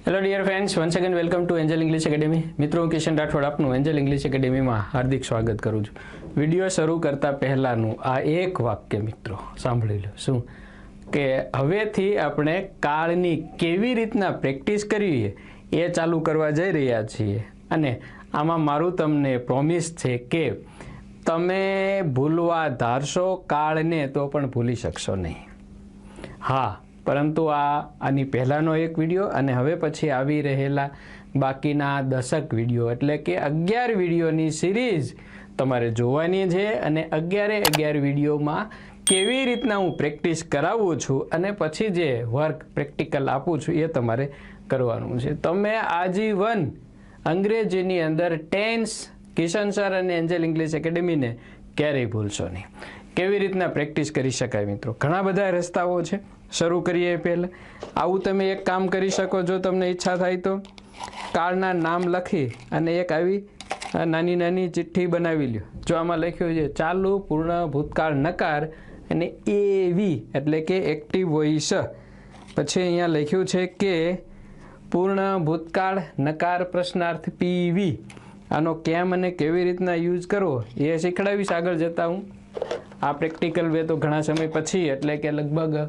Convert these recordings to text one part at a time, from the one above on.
Hello dear friends, once again welcome to Angel English Academy. મિત્રો, હું કિશન રાઠોડ આપનું Angel English એકેડેમીમાં હાર્દિક સ્વાગત કરું છું. વિડીયો શરૂ કરતા પહેલાંનું આ એક વાક્ય મિત્રો સાંભળી લો. શું કે હવેથી આપણે કાળની કેવી રીતના પ્રેક્ટિસ કરવી એ ચાલુ કરવા જઈ રહ્યા છીએ. અને આમાં મારું તમને પ્રોમિસ છે કે તમે ભૂલવા ધારશો કાળને તો પણ ભૂલી શકશો નહીં. હા, પરંતુ આની પહેલાંનો એક વિડીયો અને હવે પછી આવી રહેલા બાકીના 10 વિડીયો એટલે કે 11 વિડીયોની સિરીઝ તમારે જોવાની છે. અને 11 વિડીયોમાં કેવી રીતના હું પ્રેક્ટિસ કરાવું છું અને પછી જે વર્ક પ્રેક્ટિકલ આપું છું એ તમારે કરવાનું છે. તમે આજીવન અંગ્રેજીની અંદર ટેન્સ કિશન સર અને એન્જલ ઇંગ્લિશ એકેડેમીને ક્યારેય ભૂલશો નહીં. કેવી રીતના પ્રેક્ટિસ કરી શકાય મિત્રો, ઘણા બધા રસ્તાઓ છે. શરૂ કરીએ પહેલાં આવું તમે એક કામ કરી શકો. જો તમને ઈચ્છા થાય તો કાળના નામ લખી અને એક આવી નાની નાની ચિઠ્ઠી બનાવી લ્યો. જો આમાં લખ્યું છે ચાલુ પૂર્ણ ભૂતકાળ નકાર અને એવી એટલે કે એક્ટિવ વોઇસ. પછી અહીંયા લખ્યું છે કે પૂર્ણ ભૂતકાળ નકાર પ્રશ્નાર્થ પીવી. આનો કેમ અને કેવી રીતના યુઝ કરવો એ શીખડાવીશ આગળ જતાં હું. આ પ્રેક્ટિકલ વે તો ઘણા સમય પછી એટલે કે લગભગ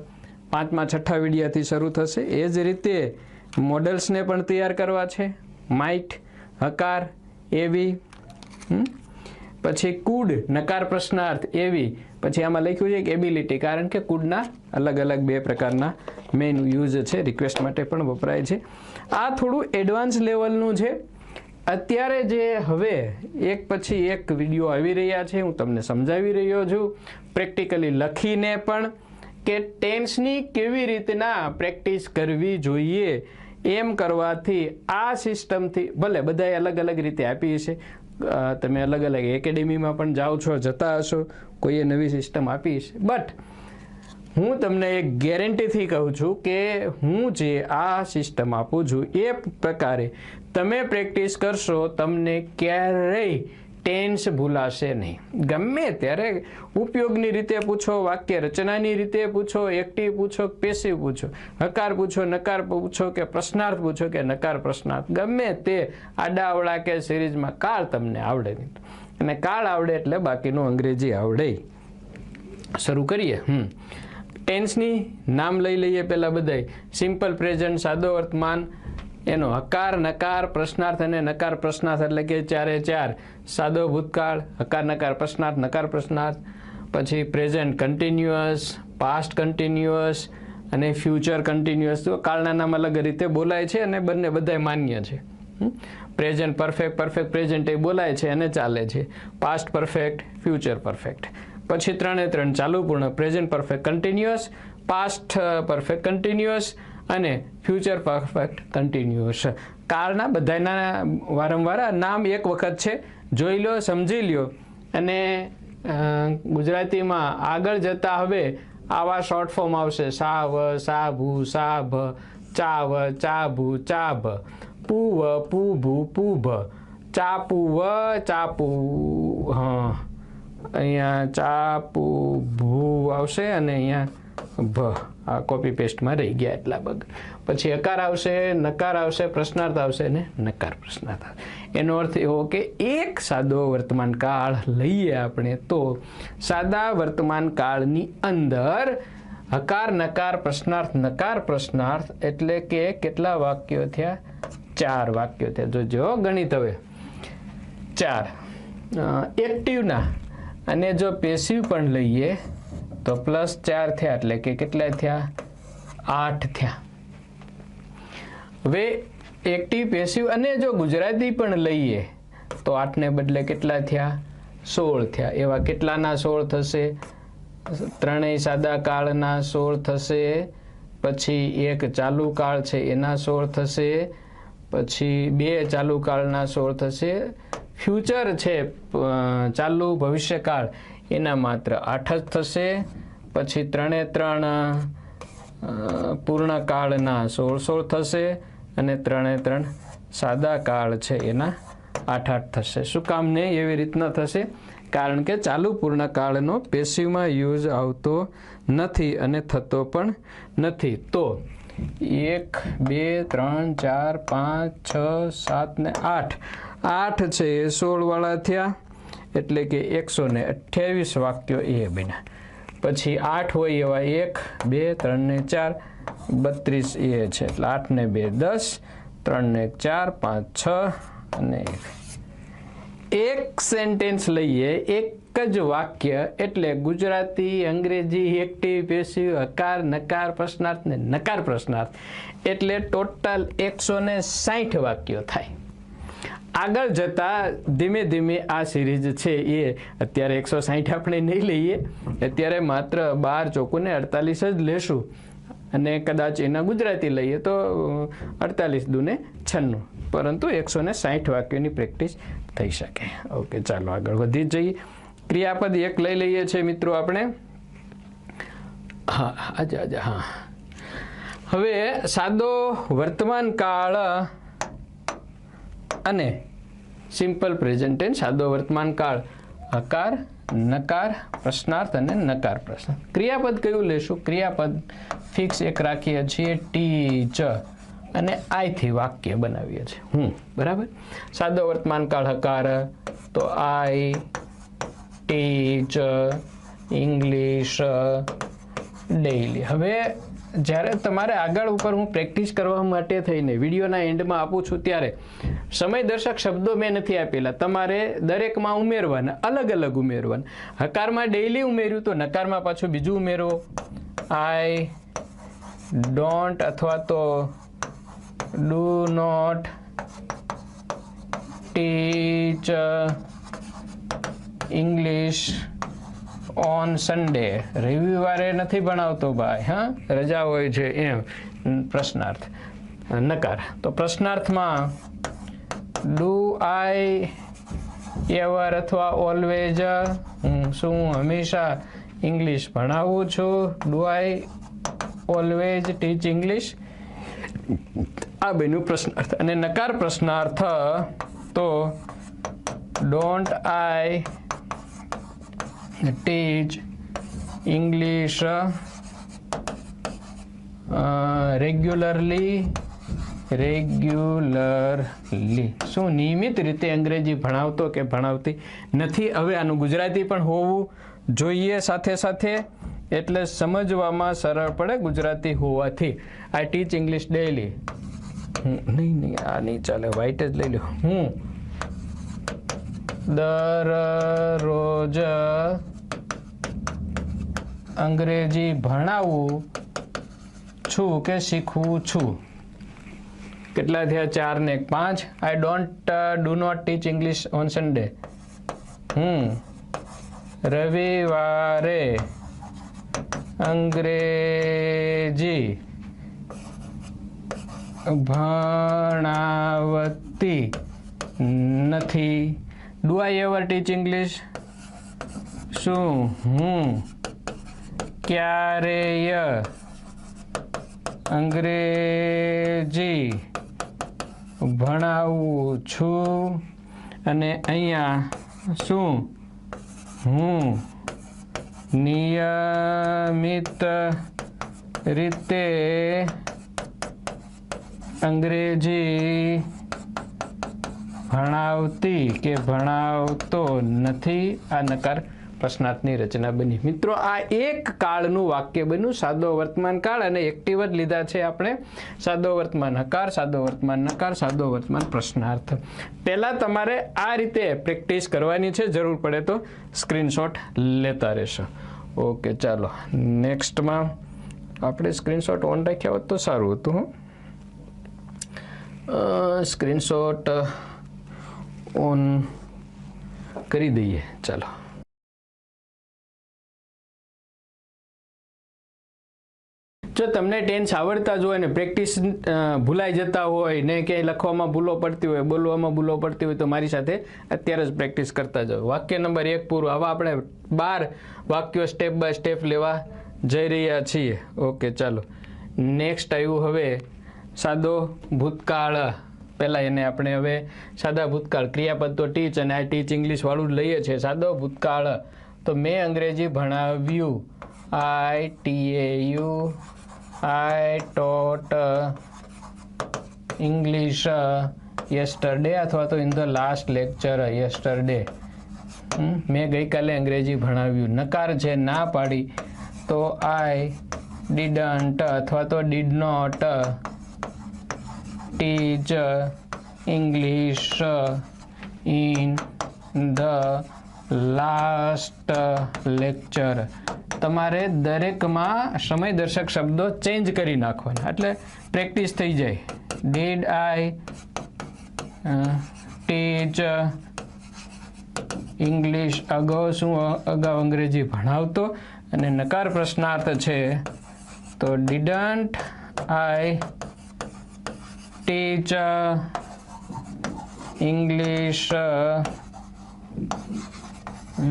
5મા-6 વિડીયાથી શરૂ થશે. એ જ રીતે મોડલ્સને પણ તૈયાર કરવા છે. માઇટ, હકાર, એવી, પછી કુડ નકાર પ્રશ્નાર્થ એવી. પછી આમાં લખ્યું છે કે એબિલિટી, કારણ કે કુડના અલગ અલગ 2 પ્રકારના મેઇન યુઝ છે. રિક્વેસ્ટ માટે પણ વપરાય છે. આ થોડું એડવાન્સ લેવલનું છે. અત્યારે જે હવે એક પછી એક વિડીયો આવી રહ્યા છે હું તમને સમજાવી રહ્યો છું પ્રેક્ટિકલી લખીને પણ કે ટેન્સની કેવી રીતના પ્રેક્ટિસ કરવી જોઈએ. એમ કરવાથી આ સિસ્ટમથી ભલે બધાએ અલગ અલગ રીતે આપી છે. તમે અલગ અલગ એકેડેમીમાં પણ જાઓ છો, જતા હશો, કોઈએ નવી સિસ્ટમ આપી છે. બટ હું તમને એક ગેરંટીથી કહું છું કે હું જે આ સિસ્ટમ આપું છું એ પ્રકારે તમે પ્રેક્ટિસ કરશો તમને ક્યારેય ટેન્સ ભૂલાશે નહીં. ગમે ત્યારે ઉપયોગની રીતે પૂછો, વાક્ય રચનાની રીતે પૂછો, એક્ટિવ પૂછો, પેસિવ પૂછો, હકાર પૂછો, નકાર પૂછો કે પ્રશ્નાર્થ પૂછો કે નકાર પ્રશ્નાર્થ, ગમે તે આડાઅવળા કે સિરીઝમાં કાળ તમને આવડે નહીં. અને કાળ આવડે એટલે બાકીનું અંગ્રેજી આવડે. શરૂ કરીએ. ટેન્સની નામ લઈ લઈએ પહેલાં બધાય. સિમ્પલ પ્રેઝન્ટ, સાદો વર્તમાન, એનો હકાર, નકાર, પ્રશ્નાર્થ અને નકાર પ્રશ્નાર્થ એટલે કે 4 સાદો ભૂતકાળ, હકાર નકાર પ્રશ્નાર્થ, નકાર પ્રશ્નાર્થ. પછી પ્રેઝન્ટ કન્ટિન્યુઅસ, પાસ્ટ કન્ટિન્યુઅસ અને ફ્યુચર કન્ટિન્યુઅસ. તો કાળના નામ અલગ રીતે બોલાય છે અને બધાય માન્ય છે. પ્રેઝન્ટ પરફેક્ટ, પરફેક્ટ પ્રેઝન્ટ એ બોલાય છે અને ચાલે છે. Past perfect, future perfect. પછી 3 ચાલુ પૂર્ણ, present perfect continuous, past perfect continuous અને ફ્યુચર પરફેક્ટ કન્ટિન્યુઅસ. કાળના બધાના વારંવાર નામ એક વખત છે, જોઈ લો, સમજી લ્યો. અને ગુજરાતીમાં આગળ જતા હવે આવા શોર્ટ ફોર્મ આવશે. સાવ, સાભુ, સાભ, ચાવ, ચાભુ, ચાભ, પૂવ, પૂભુ, પૂભ, ચાપુવ, ચાપુ. અહીંયા ચાપુ ભૂ આવશે અને અહીંયા ભ. આ કોપી પેસ્ટમાં રહી ગયા એટલા બગ. પછી હકાર આવશે, નકાર આવશે, પ્રશ્નાર્થ આવશે ને નકાર પ્રશ્નાર્થ. એનો અર્થ એવો કે એક સાદો વર્તમાન કાળ લઈએ આપણે તો સાદા વર્તમાન કાળની અંદર હકાર, નકાર, પ્રશ્નાર્થ, નકાર પ્રશ્નાર્થ એટલે કે કેટલા વાક્યો થયા? 4 વાક્યો થયા. જોજો ગણિત હવે 4 એક્ટિવના. અને જો પેસિવ પણ લઈએ તો +4 થયા એટલે કે કેટલા થયા? 8 થયા. હવે એક્ટિવ, પેસિવ અને જો ગુજરાતી પણ લઈએ તો 8ને બદલે કેટલા થયા? 16 થયા. એવા કેટલાના 16 થશે? 3 સાદા કાળના 16 થશે. પછી 1 ચાલુ કાળ છે એના 16 થશે. પછી 2 ચાલુ કાળના 16 થશે. ફ્યુચર છે ચાલુ ભવિષ્યકાળ એના માત્ર 8 જ થશે. પછી 3 પૂર્ણકાળના 16 થશે અને 3 સાદા કાળ છે એના 8 થશે. શું કામ ને એવી રીતના થશે? કારણ કે ચાલુ પૂર્ણકાળનો પેસિવમાં યુઝ આવતો નથી અને થતો પણ નથી. તો 1 2 3 4 5 6 7 ને 8 8 છે એ 16 વાળા થયા એટલે કે 128 વાક્યો એ બન્યા. પછી 8 હોય એવા 1 2 3 ને 4 32 એ છે એટલે 8 ને 2 10 3 ને 4 5 6 અને 1. એક સેન્ટેન્સ લઈએ, એક જ વાક્ય એટલે ગુજરાતી, અંગ્રેજી, એક્ટિવ, પેસિવ, હકાર, નકાર, પ્રશ્નાર્થ ને નકાર પ્રશ્નાર્થ એટલે ટોટલ 160 વાક્યો થાય. આગળ જતા ધીમે ધીમે આ સિરીઝ છે એ અત્યારે 160 આપણે નહીં લઈએ, અત્યારે માત્ર 12 ચોકુને 48 જ લેશું અને કદાચ એના ગુજરાતી લઈએ તો 48 દુને 96, પરંતુ 160 વાક્યોની પ્રેક્ટિસ થઈ શકે. ઓકે, ચાલો આગળ વધી જઈએ. ક્રિયાપદ એક લઈ લઈએ છીએ મિત્રો આપણે. હા, હવે સાદો વર્તમાન કાળ અને સિમ્પલ પ્રેઝન્ટ ટેન્સ. સાદો વર્તમાન કાળ હકાર, નકાર, પ્રશ્નાર્થ અને નકાર પ્રશ્ન. ક્રિયાપદ કયું લેશું? ક્રિયાપદ ફિક્સ એક રાખીએ છીએ, ટીચ અને આઈ થી વાક્ય બનાવીએ છીએ. બરાબર. સાદો વર્તમાન કાળ હકાર તો આઈ ટીચ ઇંગ્લિશ ડેઈલી. હવે જ્યારે તમારે આગળ ઉપર હું પ્રેક્ટિસ કરવા માટે થઈને વિડીયોના એન્ડમાં આપું છું ત્યારે સમયદર્શક શબ્દો મેં નથી આપેલા, તમારે દરેકમાં ઉમેરવાના, અલગ અલગ ઉમેરવાના. હકારમાં ડેઈલી ઉમેર્યું તો નકારમાં પાછું બીજું ઉમેરો, આઈ ડોન્ટ અથવા તો do not teach English on Sunday. રવિવારે નથી ભણાવતો ભાઈ, હા રજા હોય છે એમ. પ્રશ્નાર્થ નકાર. તો પ્રશ્નાર્થમાં ડુ આઈ એવર અથવા ઓલવેઝ, શું હંમેશા ઇંગ્લિશ ભણાવું છું? Do I always teach English? આ બેનું પ્રશ્નાર્થ. અને નકાર પ્રશ્નાર્થ તો don't I teach English regularly. શું નિયમિત રીતે અંગ્રેજી ભણાવતો કે ભણાવતી નથી? હવે આનું ગુજરાતી પણ હોવું જોઈએ સાથે સાથે, એટલે સમજવામાં સરળ પડે ગુજરાતી હોવાથી. આઈ ટીચ ઇંગ્લિશ ડેઈલી. નહીં આ નહીં ચાલે, વ્હાઈટ જ લઈ લો. હું દરરોજ અંગ્રેજી ભણાવું છું કે શીખવું છું. કેટલા થયા? 4 ને 5. I don't do not teach English on Sunday. રવિવારે અંગ્રેજી ભણાવતી નથી. Do I ever teach English? શું હું ક્યારેય અંગ્રેજી ભણાવું છું? અને અહીંયા શું હું નિયમિત રીતે અંગ્રેજી ભણાવતી કે ભણાવતો નથી. આ નકાર પ્રશ્નાર્થની રચના બની. મિત્રો આ એક કાળનું વાક્ય બન્યું, સાદો વર્તમાન કાળ, અને એક્ટિવ જ લીધા છે આપણે. સાદો વર્તમાન હકાર, સાદો વર્તમાન નકાર, સાદો વર્તમાન પ્રશ્નાર્થ. પહેલાં તમારે આ રીતે પ્રેક્ટિસ કરવાની છે, જરૂર પડે તો સ્ક્રીનશોટ લેતા રહેશો. ઓકે, ચાલો નેક્સ્ટમાં આપણે સ્ક્રીનશોટ ઓન રાખ્યા હોત તો સારું હતું. સ્ક્રીનશોટ ઓન કરી દઈએ. ચાલો, જો તમને ટેન્સ આવડતા જ હોય ને પ્રેક્ટિસ ભૂલાઈ જતા હોય ને ક્યાંય લખવામાં ભૂલો પડતી હોય, બોલવામાં ભૂલો પડતી હોય તો મારી સાથે અત્યારે જ પ્રેક્ટિસ કરતા જાઓ. વાક્ય નંબર 1 પૂરું. આવા આપણે 12 વાક્યો સ્ટેપ બાય સ્ટેપ લેવા જઈ રહ્યા છીએ. ઓકે, ચાલો નેક્સ્ટ આવ્યું હવે સાદો ભૂતકાળ. પહેલાં એને આપણે હવે સાદા ભૂતકાળ, ક્રિયાપદ તો ટીચ અને આ ટીચ ઇંગ્લિશ વાળું જ લઈએ છીએ. સાદો ભૂતકાળ તો મેં અંગ્રેજી ભણાવ્યું. I taught English yesterday અથવા તો in the last lecture yesterday. મેં ગઈકાલે અંગ્રેજી ભણાવ્યું. નકાર છે ના પાડી તો I didn't અથવા તો did not teach English in the last lecture. તમારે દરેકમાં સમયદર્શક શબ્દો ચેન્જ કરી નાખવાના એટલે પ્રેક્ટિસ થઈ જાય. Did I teach English? અગાઉ શું અગાઉ અંગ્રેજી ભણાવતો અને નકાર પ્રશ્નાર્થ છે તો didn't I teach English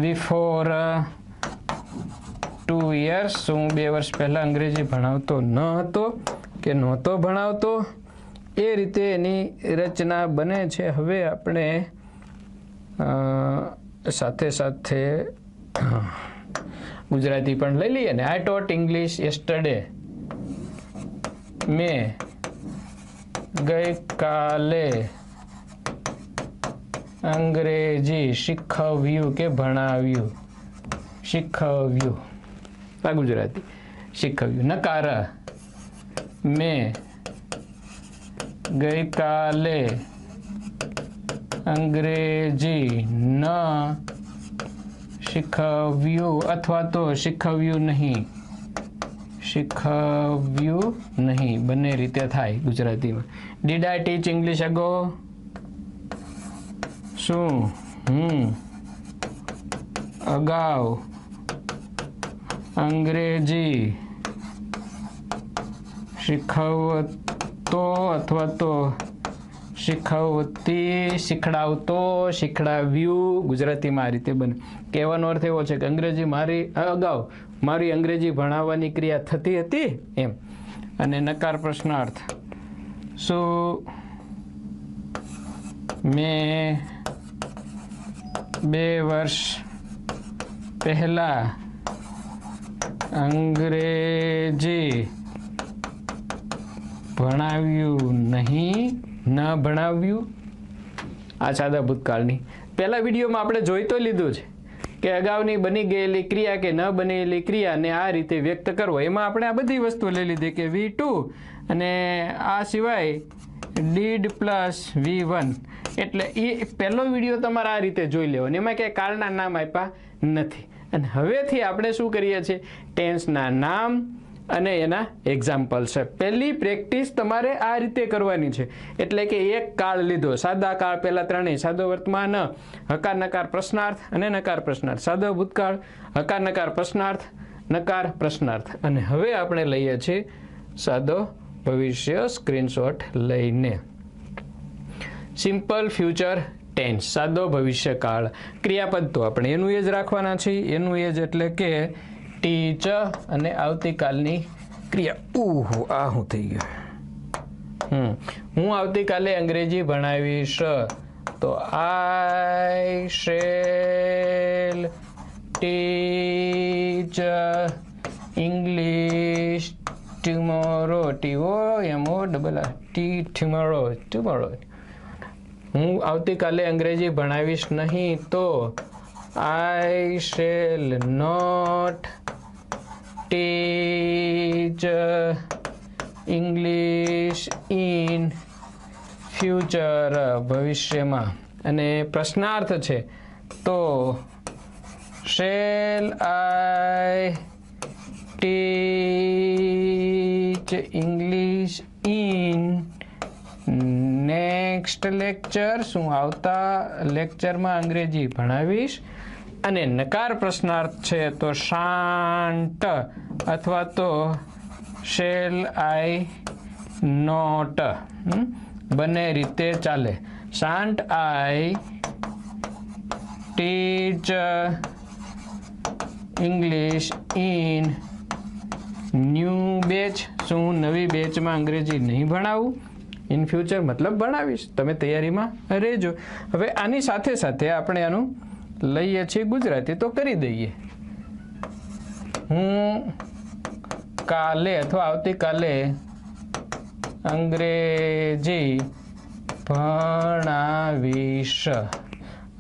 before 2 years? શું 2 વર્ષ પહેલા અંગ્રેજી ભણાવતો ન હતો કે નહોતો ભણાવતો? એ રીતે એની રચના બને છે. હવે આપણે સાથે સાથે ગુજરાતી પણ લઈ લઈએ ને. આઈ ટોટ ઇંગ્લિશ યસ્ટરડે. મેં ગઈકાલે અંગ્રેજી શીખવ્યું કે ભણાવ્યું. શીખવ્યું આ ગુજરાતી. શીખવ્યું. નકાર મેં ગઈકાલે અંગ્રેજી ન શીખવ્યું અથવા તો શીખવ્યું નહીં. શીખવ્યું નહીં બંને રીતે થાય ગુજરાતીમાં. Did I teach English ago? શું હું અગાઉ અંગ્રેજી શીખવતો અથવા તો શીખવતી, શીખડાવતો, શીખડાવ્યું ગુજરાતીમાં આ રીતે બને. કહેવાનો અર્થ એવો છે કે અંગ્રેજી અગાઉ મારી અંગ્રેજી ભણાવવાની ક્રિયા થતી હતી એમ. અને નકાર પ્રશ્નાર્થ શું મેં 2 વર્ષ પહેલા અંગ્રેજી ભણાવ્યું નહીં? ન ભણાવ્યું. આ સાદા ભૂતકાળની. પહેલા વિડીયોમાં આપણે જોઈ તો લીધું છે કે અગાઉની બની ગયેલી ક્રિયા કે ન બનેલી ક્રિયાને આ રીતે વ્યક્ત કરવો. એમાં આપણે આ બધી વસ્તુ લઈ લીધી કે V2 અને આ સિવાય did પ્લસ V1 એટલે એ પહેલો વિડીયો તમારે આ રીતે જોઈ લેવો. એમાં ક્યાંય કાળના નામ આપ્યા નથી. અને હવેથી આપણે શું કરીએ છીએ? ટેન્સના નામ અને એના એક્ઝામ્પલ છે. પહેલી પ્રેક્ટિસ તમારે આ રીતે કરવાની છે. એટલે કે એક કાળ લીધો, સાદા કાળ પહેલા ત્રણેય, સાદો વર્તમાન, હકાર નકાર પ્રશ્નાર્થ અને નકાર પ્રશ્નાર્થ. સાદો ભૂતકાળ, હકાર નકાર પ્રશ્નાર્થ, નકાર પ્રશ્નાર્થ. અને હવે આપણે લઈએ છીએ સાદો ભવિષ્ય. સ્ક્રીનશોટ લઈને સિમ્પલ ફ્યુચર ટેન્સ, સાદો ભવિષ્યકાળ. ક્રિયાપદ તો આપણે એનું એ જ રાખવાના છે. એનું એ જ એટલે કે ટીચ અને આવતીકાલની ક્રિયા. ઓહો, આ શું થઈ ગયું? હું આવતીકાલે અંગ્રેજી ભણાવીશ તો I shell teach English tomorrow. Tomorrow. Tomorrow. હું આવતીકાલે અંગ્રેજી ભણાવીશ નહીં તો I shall not teach English in future. ભવિષ્યમાં. અને પ્રશ્નાર્થ છે તો shall I teach English in next lecture? શું આવતા લેક્ચરમાં અંગ્રેજી ભણાવીશ? અને નકાર પ્રશ્નાર્થ છે તો શાન્ટ અથવા તો શેલ આઈ નોટ. બંને રીતે ચાલે. Shan't I teach English in new batch? શું નવી બેચમાં અંગ્રેજી નહીં ભણાવું? ઇન ફ્યુચર મતલબ ભણાવીશ. તમે તૈયારીમાં રહેજો. હવે આની સાથે સાથે આપણે આનું લઈએ છીએ ગુજરાતી તો કરી દઈએ. હું કાલે અથવા આવતીકાલે અંગ્રેજી ભણાવીશ.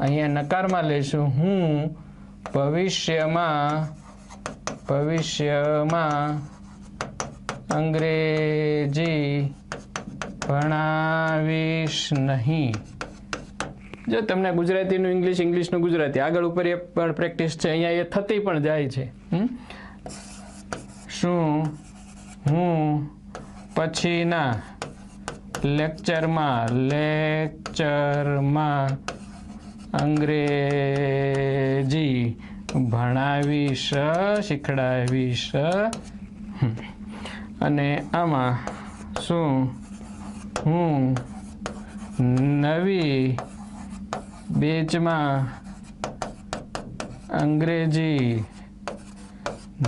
અહીંયા નકારમાં લઈશું હું ભવિષ્યમાં અંગ્રેજી ભણાવીશ નહીં. જો તમને ગુજરાતીનું ઇંગ્લિશ, ઇંગ્લિશનું ગુજરાતી આગળ ઉપર એ પણ પ્રેક્ટિસ છે, અહીંયા એ થતી પણ જાય છે. શું હું પછીના લેક્ચરમાં અંગ્રેજી ભણાવીશ, શીખડાવીશ. અને આમાં શું હું નવી બેચમાં અંગ્રેજી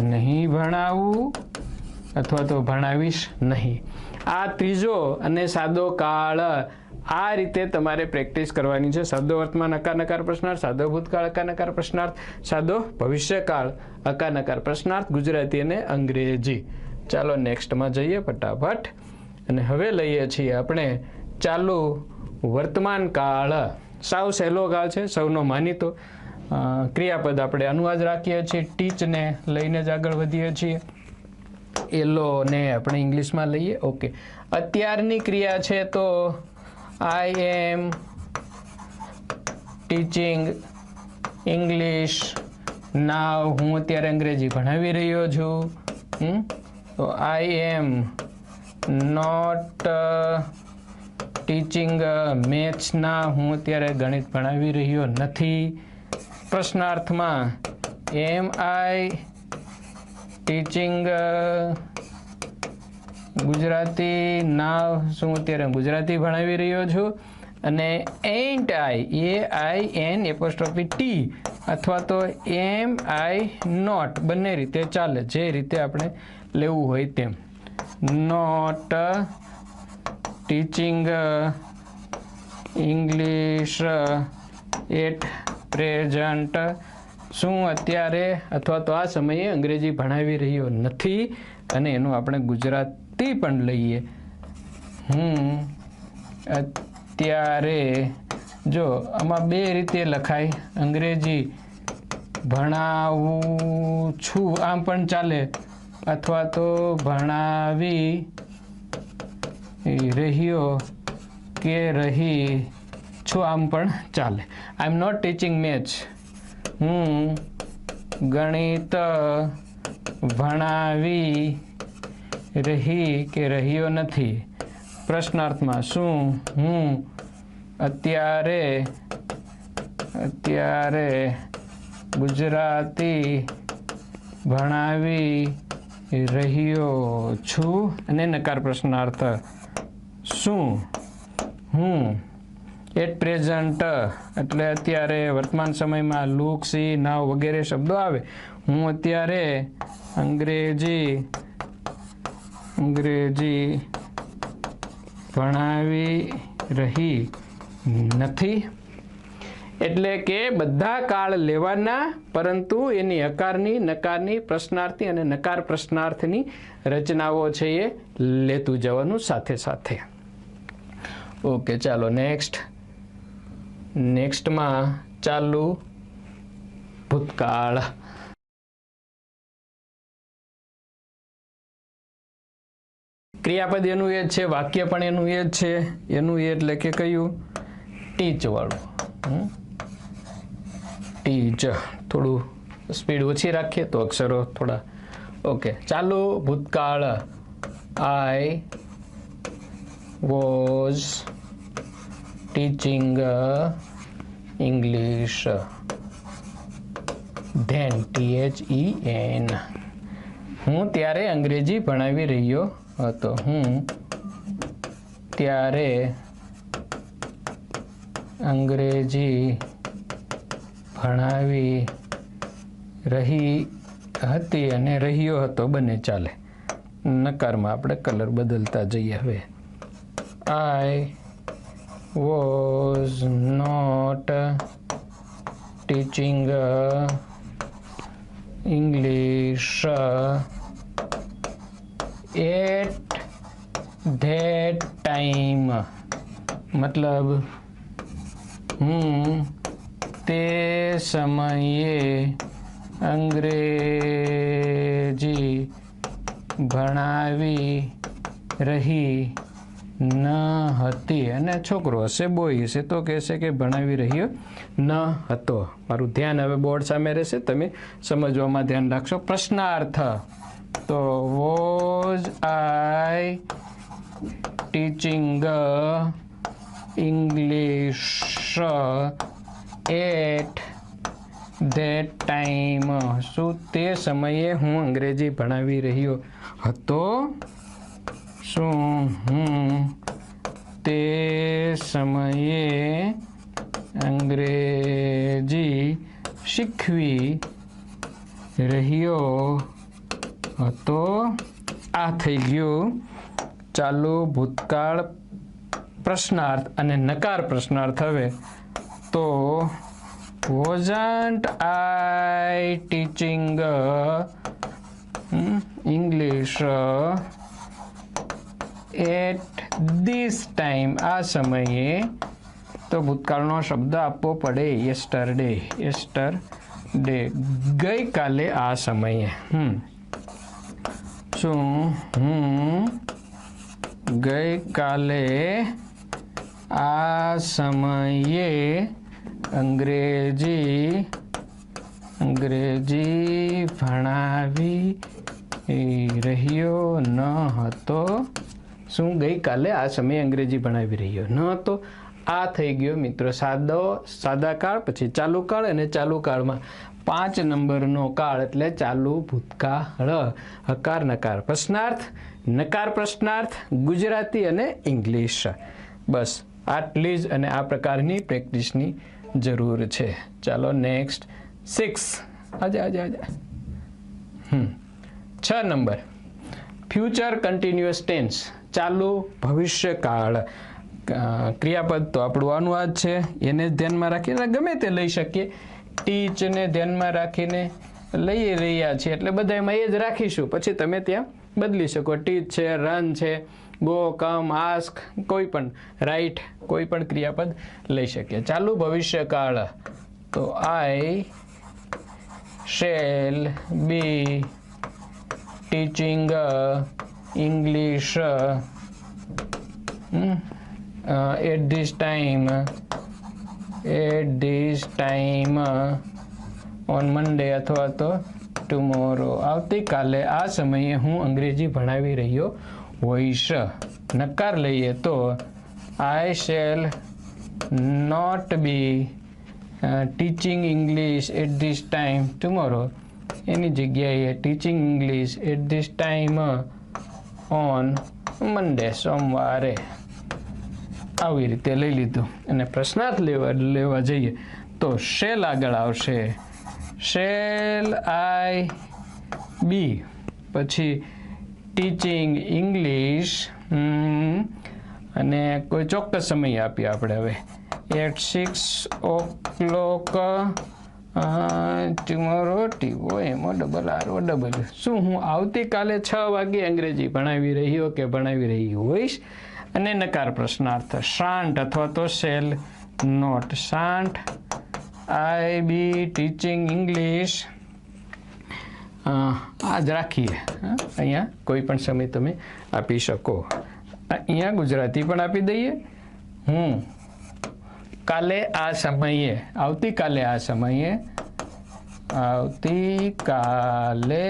નહીં ભણાવું અથવા તો ભણાવીશ નહીં. આ ત્રીજો અને સાદો કાળ આ રીતે તમારે પ્રેક્ટિસ કરવાની છે. સાદો વર્તમાન અકાર નકાર પ્રશ્નાર્થ, સાદો ભૂતકાળ અકાર નકાર પ્રશ્નાર્થ, સાદો ભવિષ્યકાળ અકાર નકાર પ્રશ્નાર્થ, ગુજરાતી અને અંગ્રેજી. ચાલો નેક્સ્ટમાં જઈએ ફટાફટ. અને હવે લઈએ છીએ આપણે ચાલુ વર્તમાન કાળ. સાવ સહેલો કાળ છે, સૌનો માનીતો. ક્રિયાપદ આપણે અનુવાદ રાખીએ છીએ, ટીચને લઈને જ આગળ વધીએ છીએ. એલો ને આપણે ઇંગ્લિશમાં લઈએ. ઓકે, અત્યારની ક્રિયા છે તો આઈ એમ ટીચિંગ ઇંગ્લિશ નાવ. હું અત્યારે અંગ્રેજી ભણાવી રહ્યો છું. તો આઈ એમ નોટ ટીચિંગ મેથ્સ. ના, હું અત્યારે ગણિત ભણાવી રહ્યો નથી. પ્રશ્નાર્થમાં એમ આઈ ટીચિંગ ગુજરાતી નાવ. શું અત્યારે ગુજરાતી ભણાવી રહ્યો છું. અને એન્ટ આઈ, AIN એપોસ્ટ્રોફી ટી અથવા તો એમ આઈ નોટ, બંને રીતે ચાલે, જે રીતે આપણે લેવું હોય તેમ. Not teaching English at present. શું અત્યારે અથવા તો આ સમયે અંગ્રેજી ભણાવી રહ્યો નથી. અને એનું આપણે ગુજરાતી પણ લઈએ. હું અત્યારે, જો આમાં બે રીતે લખાય, અંગ્રેજી ભણાવું છું આમ પણ ચાલે, અથવા તો ભણાવી રહ્યો કે રહી છું આમ પણ ચાલે. આઈ એમ નોટ ટીચિંગ મેથ્સ. હું ગણિત ભણાવી રહી કે રહ્યો નથી. પ્રશ્નાર્થમાં શું હું અત્યારે ગુજરાતી ભણાવી રહ્યો છું. અને નકાર પ્રશ્નાર્થ શું હું એટ પ્રેઝન્ટ એટલે અત્યારે વર્તમાન સમયમાં લુક, સી, નાવ વગેરે શબ્દો આવે. હું અત્યારે અંગ્રેજી ભણાવી રહી નથી. એટલે કે બધા કાળ લેવાના, પરંતુ એની હકારની, નકારની, પ્રશ્નાર્થી અને નકાર પ્રશ્નાર્થની રચનાઓ છે એ લેતું જવાનું સાથે સાથે. ઓકે, ચાલો નેક્સ્ટમાં ચાલુ ભૂતકાળ. ક્રિયાપદ એનું એ જ છે, વાક્ય પણ એનું એ જ છે. એનું એ એટલે કે કયું? ટીચ વાળું. ટીચ. થોડું સ્પીડ ઓછી રાખીએ તો અક્ષરો થોડા. ઓકે, ચાલુ ભૂતકાળ. I was teaching English then, THEN. હું ત્યારે અંગ્રેજી ભણાવી રહ્યો હતો. હું ત્યારે અંગ્રેજી ભણાવી રહી હતી અને રહ્યો હતો બંને ચાલે. નકારમાં આપણે કલર બદલતા જઈએ. હવે I was not teaching English at that time મતલબ હું તે સમયે અંગ્રેજી ભણાવી રહી ન હતી. અને છોકરો હશે, બોય હશે તો કહેશે કે ભણાવી રહ્યો ન હતો. મારું ધ્યાન હવે બોર્ડ સામે રહેશે, તમે સમજવામાં ધ્યાન રાખશો. પ્રશ્નાર્થ તો was I teaching English at that time. શું તે સમયે હું અંગ્રેજી ભણાવી રહ્યો હતો? શું હું તે સમયે અંગ્રેજી શીખવી રહ્યો હતો? આ થઈ ગયું ચાલુ ભૂતકાળ પ્રશ્નાર્થ અને નકાર પ્રશ્નાર્થ. હવે તો wasn't I teaching English at this time? આ સમયે તો ભૂતકાળનો શબ્દ આપવો પડે yesterday. ગઈકાલે આ સમયે. શું હું ગઈકાલે આ સમયે અંગ્રેજી ભણાવી રહ્યો ન હતો? શું ગઈકાલે આ સમયે અંગ્રેજી ભણાવી રહ્યો ન હતો? આ થઈ ગયો મિત્રો સાદા કાળ, પછી ચાલુ કાળ, અને ચાલુ કાળમાં 5 નંબરનો કાળ એટલે ચાલુ ભૂતકાળ. હકાર નકાર પ્રશ્નાર્થ, નકાર પ્રશ્નાર્થ, ગુજરાતી અને ઇંગ્લિશ. બસ આટલી જ અને આ પ્રકારની પ્રેક્ટિસની જરૂર છે. ચાલો નેક્સ્ટ 6. આજા 6 નંબર ફ્યુચર કન્ટિન્યુઅસ ટેન્સ, ચાલુ ભવિષ્યકાળ. ક્રિયાપદ તો આપણું આનું આ જ છે, એને ધ્યાનમાં રાખીને ગમે તે લઈ શકીએ. ટીચને ધ્યાનમાં રાખીને લઈ રહ્યા છીએ એટલે બધા એમાં એ જ રાખીશું, પછી તમે ત્યાં બદલી શકો. ટીચ છે, રન છે, ગો, કમ, આસ્ક, કોઈ પણ, રાઈટ, કોઈ પણ ક્રિયાપદ લઈ શકીએ. ચાલુ ભવિષ્યકાળ તો I shall be teaching English at this time on Monday અથવા તો tomorrow. આવતીકાલે આ સમયે હું અંગ્રેજી ભણાવી રહ્યો હોઈશ. નકાર લઈએ તો I shall not be teaching English at this time tomorrow. એની જગ્યાએ teaching English at this time on Monday, સોમવારે. આવી રીતે લઈ લીધું. અને પ્રશ્નાર્થ લેવા જઈએ તો શેલ આગળ આવશે. શેલ આઈ બી, પછી ટીચિંગ ઇંગ્લિશ, અને કોઈ ચોક્કસ સમય આપીએ આપણે હવે at 6 o'clock tomorrow. TOMORROW. શું હું આવતીકાલે 6 વાગે અંગ્રેજી ભણાવી રહ્યો કે ભણાવી રહી હોઈશ? અને નકાર પ્રશ્નાર્થ શાન્ટ અથવા તો shall not. Shan't I be teaching English, આ જ રાખીએ. અહીંયા કોઈ પણ સમય તમે આપી શકો. અહીંયા ગુજરાતી પણ આપી દઈએ. હું કાલે આ સમયે, આવતીકાલે આ સમયે, આવતીકાલે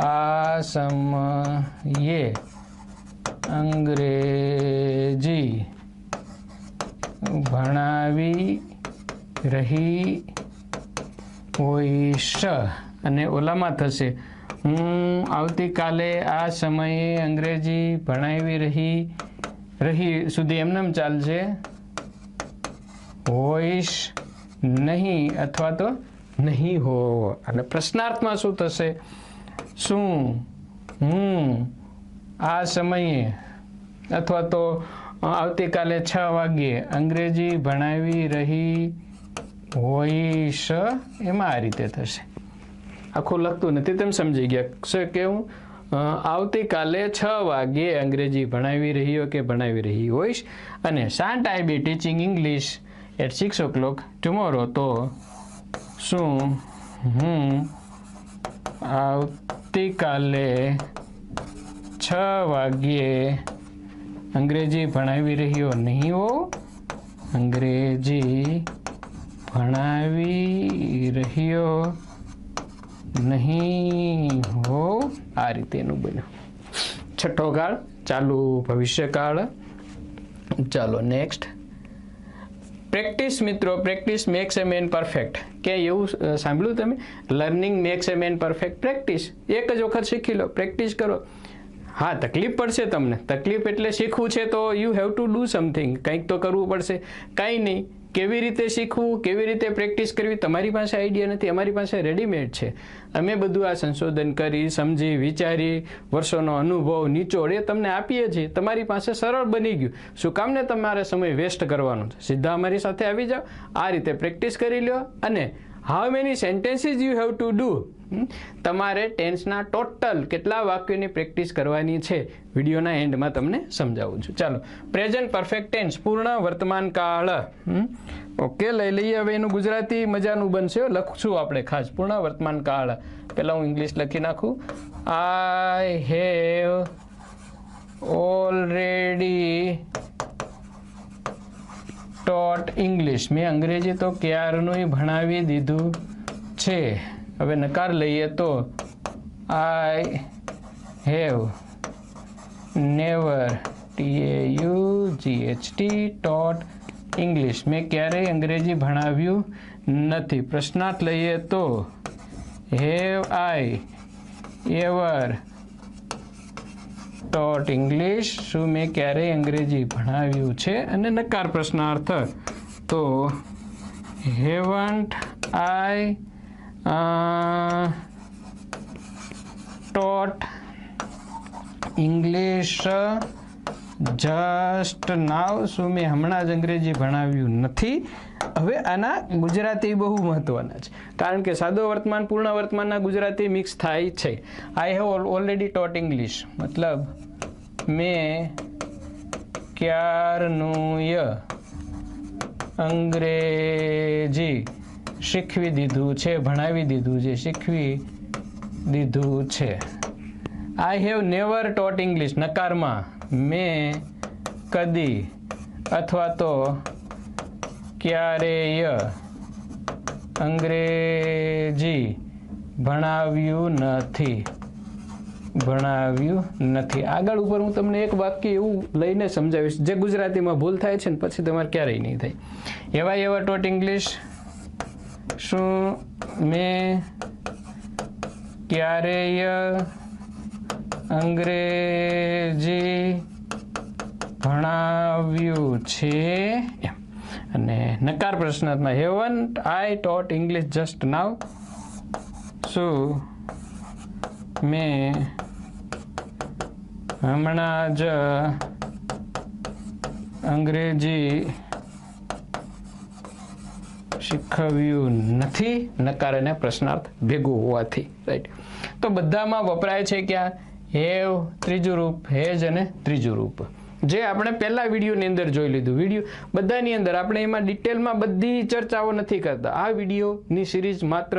આ સમયે અંગ્રેજી ભણાવી રહી હોઈશ. અને ઓલામાં થશે હું આવતીકાલે આ સમયે અંગ્રેજી ભણાવી રહી સુધી એમનેમ ચાલશે. હોઈશ નહીં અથવા તો નહીં હો. અને પ્રશ્નાર્થમાં શું થશે? શું હું આ સમયે અથવા તો આવતીકાલે 6 વાગ્યે અંગ્રેજી ભણાવી રહી હોઈશ. એમાં આ રીતે થશે. આખું લખતું નથી, તમે સમજી ગયા છે કે હું આવતીકાલે 6 વાગ્યે અંગ્રેજી ભણાવી રહ્યો કે ભણાવી રહી હોઈશ અને shan't I be teaching English at 6 o'clock tomorrow, તો શું હું આવતીકાલે 6 વાગ્યે અંગ્રેજી ભણાવી રહ્યો નહીં હો, અંગ્રેજી ભણાવી રહ્યો નહીં હો, આ રીતે એનું બન્યું. છઠ્ઠો કાળ ચાલુ ભવિષ્યકાળ. ચાલો નેક્સ્ટ. પ્રેક્ટિસ મિત્રો, પ્રેક્ટિસ મેક્સ એ મેન પરફેક્ટ. કે એવું સાંભળ્યું તમે? લર્નિંગ મેક્સ એ મેન પરફેક્ટ. પ્રેક્ટિસ એક જ વખત શીખી લો, પ્રેક્ટિસ કરો. હા, તકલીફ પડશે તમને. તકલીફ એટલે શીખવું છે તો you have to do something, કંઈક તો કરવું પડશે. કાંઈ નહીં, કેવી રીતે શીખવું, કેવી રીતે પ્રેક્ટિસ કરવી, તમારી પાસે આઈડિયા નથી, અમારી પાસે રેડીમેડ છે. અમે બધું આ સંશોધન કરી, સમજી, વિચારી, વર્ષોનો અનુભવ, નિચોડ એ તમને આપીએ છીએ. તમારી પાસે સરળ બની ગયું. શું કામને તમારે સમય વેસ્ટ કરવાનો છે? સીધા અમારી સાથે આવી જાઓ, આ રીતે પ્રેક્ટિસ કરી લો. અને how many sentences you have to do, તમારે ટેન્સના ટોટલ કેટલા વાક્યોની પ્રેક્ટિસ કરવાની છે, વિડીયોના એન્ડમાં તમને સમજાવું છું. ચાલો, પ્રેઝન્ટ પરફેક્ટ ટેન્સ, પૂર્ણ વર્તમાન કાળ. ઓકે, લઈ લઈએ હવે એનું ગુજરાતી મજાનું બનશે. લખશું આપણે ખાસ પૂર્ણ વર્તમાન કાળ. પહેલાં હું ઇંગ્લિશ લખી નાખું. I have already taught English. મેં અંગ્રેજી તો ક્યારનું ભણાવી દીધું છે. હવે નકાર લઈએ તો I have never TAUGHT taught English. મેં ક્યારેય અંગ્રેજી ભણાવ્યું નથી. પ્રશ્નાર્થ લઈએ તો have I ever taught English. શું મેં ક્યારેય અંગ્રેજી ભણાવ્યું છે? અને નકાર પ્રશ્નાર્થ તો હેવન્ટ આઈ taught English just now. શું મેં હમણાં જ અંગ્રેજી ભણાવ્યું નથી? હવે આના ગુજરાતી બહુ મહત્વના છે, કારણ કે સાદો વર્તમાન પૂર્ણ વર્તમાનના ગુજરાતી મિક્સ થાય છે. I have already taught English મતલબ મેં ક્યારનું અંગ્રેજી શીખવી દીધું છે, ભણાવી દીધું છે, શીખવી દીધું છે. I have never taught English નકારમાં મેં કદી અથવા તો ક્યારેય અંગ્રેજી ભણાવ્યું નથી. આગળ ઉપર હું તમને એક વાક્ય એવું લઈને સમજાવીશ જે ગુજરાતીમાં ભૂલ થાય છે ને પછી તમારે ક્યારેય નહીં થાય. એવા ટોટ ઇંગ્લિશ. શું મેં ક્યારેય અંગ્રેજી ભણાવ્યું છે? અને નકાર પ્રશ્નાર્થમાં હેવન્ટ આઈ ટોટ ઇંગ્લિશ જસ્ટ નાવ. શું મેં હમણાં જ અંગ્રેજી શીખવ્યું નથી? નકાર અને પ્રશ્નાર્થ ભેગું હોવાથી. રાઈટ. તો બધામાં વપરાય છે ક્યાં? હેવ ત્રીજું રૂપ, હેજ અને ત્રીજું રૂપ, જે આપણે પહેલા વિડીયોની અંદર જોઈ લીધું. વિડીયો બધાની અંદર આપણે એમાં ડિટેલમાં બધી ચર્ચાઓ નથી કરતા. આ વિડીયોની સિરીઝ માત્ર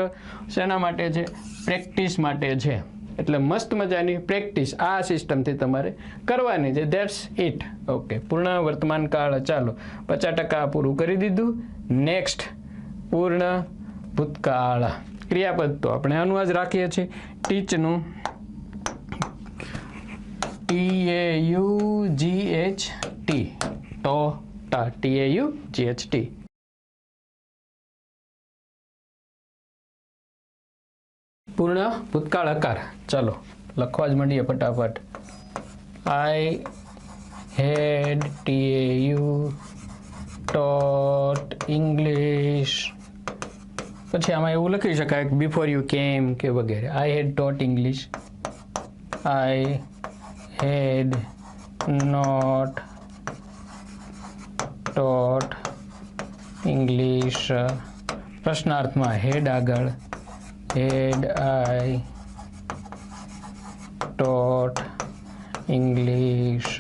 શેના માટે છે? પ્રેક્ટિસ માટે છે. એટલે મસ્ત મજાની પ્રેક્ટિસ આ સિસ્ટમથી તમારે કરવાની છે. That's it. ઓકે, પૂર્ણ વર્તમાન કાળ. ચાલો, 50% પૂરું કરી દીધું. નેક્સ્ટ પૂર્ણ ભૂતકાળ. ક્રિયાપદ તો આપણે આનું જ રાખીએ છીએ, ટીચનું. TAUGHT TAUGHT. પૂર્ણ ભૂતકાળ આકાર. ચાલો લખવા જ માંડીએ ફટાફટ. આઈ હેડ taught ઇંગ્લિશ. પછી આમાં એવું લખી શકાય બિફોર યુ કેમ કે વગેરે. I had taught English. I had not taught English. પ્રશ્નાર્થમાં હેડ આગળ. Had I taught English.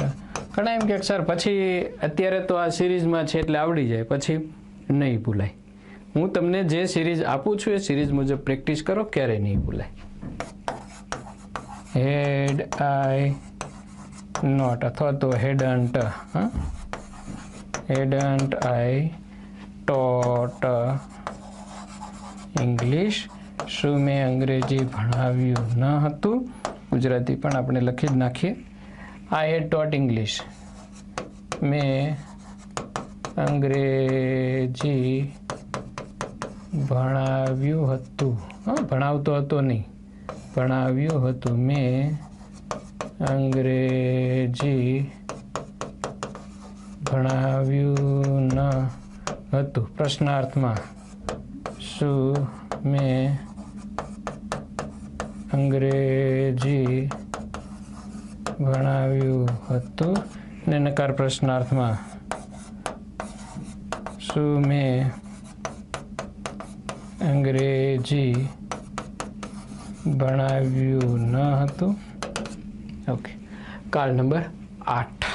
ઘણા એમ કે સર પછી અત્યારે તો આ સિરીઝમાં છે એટલે આવડી જાય, પછી નહીં ભૂલાય. હું તમને જે સિરીઝ આપું છું એ સિરીઝ મુજબ પ્રેક્ટિસ કરો, ક્યારેય નહીં ભૂલાય. હેડ આઈ નોટ અથવા તો હેડન્ટ, હેડન્ટ આઈ ટોટ ઇંગ્લિશ. શું મેં અંગ્રેજી ભણાવ્યું ન હતું? ગુજરાતી પણ આપણે લખી જ નાખીએ. આઈ હેડ ટોટ ઇંગ્લિશ. મેં અંગ્રેજી ભણાવ્યું હતું. ભણાવતો હતો નહીં, ભણાવ્યું હતું. મેં અંગ્રેજી ભણાવ્યું ન હતું. પ્રશ્નાર્થમાં શું મેં અંગ્રેજી ભણાવ્યું હતું? ને નકાર પ્રશ્નાર્થમાં શું મેં અંગ્રેજી ભણાવ્યું ન હતું? ઓકે, કાળ નંબર 8,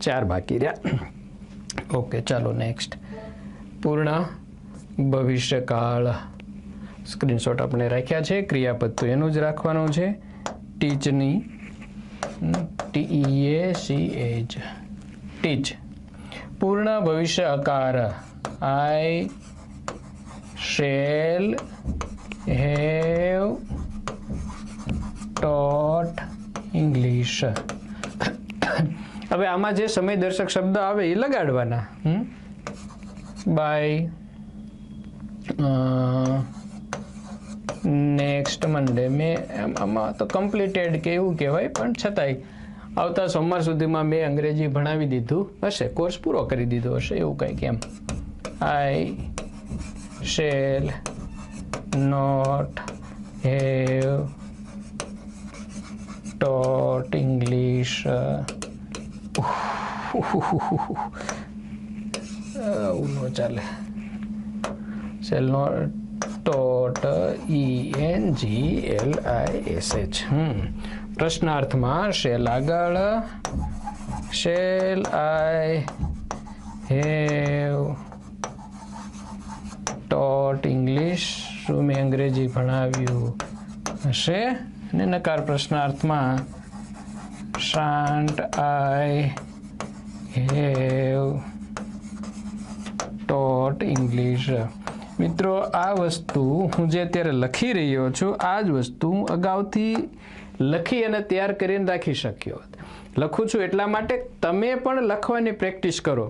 4 બાકી રહ્યા. ઓકે, ચાલો નેક્સ્ટ. પૂર્ણ ભવિષ્યકાળ. સ્ક્રીનશોટ આપણે રાખ્યા છે. ક્રિયાપદ તો એનું જ રાખવાનું છે, ટીચની, TEACH, ટીચ. પૂર્ણ ભવિષ્ય અકાર. I shall have taught English. હવે આમાં જે સમય દર્શક શબ્દ આવે એ લગાડવાના. By next Monday. મેં આમાં તો કમ્પ્લીટેડ કે એવું કહેવાય, પણ છતાંય આવતા સોમવાર સુધીમાં મેં અંગ્રેજી ભણાવી દીધું હશે, કોર્સ પૂરો કરી દીધો હશે, એવું કંઈક એમ. I shall not have taught English. No ચાલે. Shall not taught ENGLISH. પ્રશ્નાર્થમાં શેલ આગળ. shall I have taught English? શું મેં અંગ્રેજી ભણાવ્યું હશે? અને નકાર પ્રશ્નાર્થમાં shan't I have taught English? મિત્રો, આ વસ્તુ હું જે અત્યારે લખી રહ્યો છું, આ જ વસ્તુ હું અગાઉથી લખી અને તૈયાર કરીને રાખી શક્યો. લખું છું એટલા માટે તમે પણ લખવાની પ્રેક્ટિસ કરો.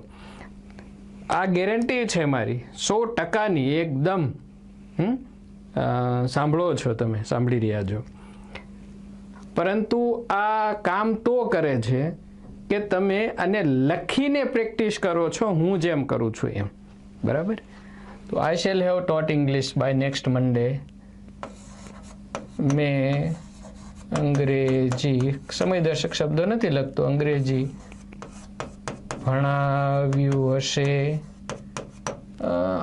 આ ગેરંટી છે મારી 100%ની, એકદમ. સાંભળો છો તમે, સાંભળી રહ્યા છો. પરંતુ આ કામ તો કરે છે કે તમે આને લખીને પ્રેક્ટિસ કરો છો, હું જેમ કરું છું એમ. બરાબર? તો I shall have taught English by next Monday. મેં અંગ્રેજી, સમય દર્શક શબ્દો નથી લખતો, અંગ્રેજી ભણાવ્યું હશે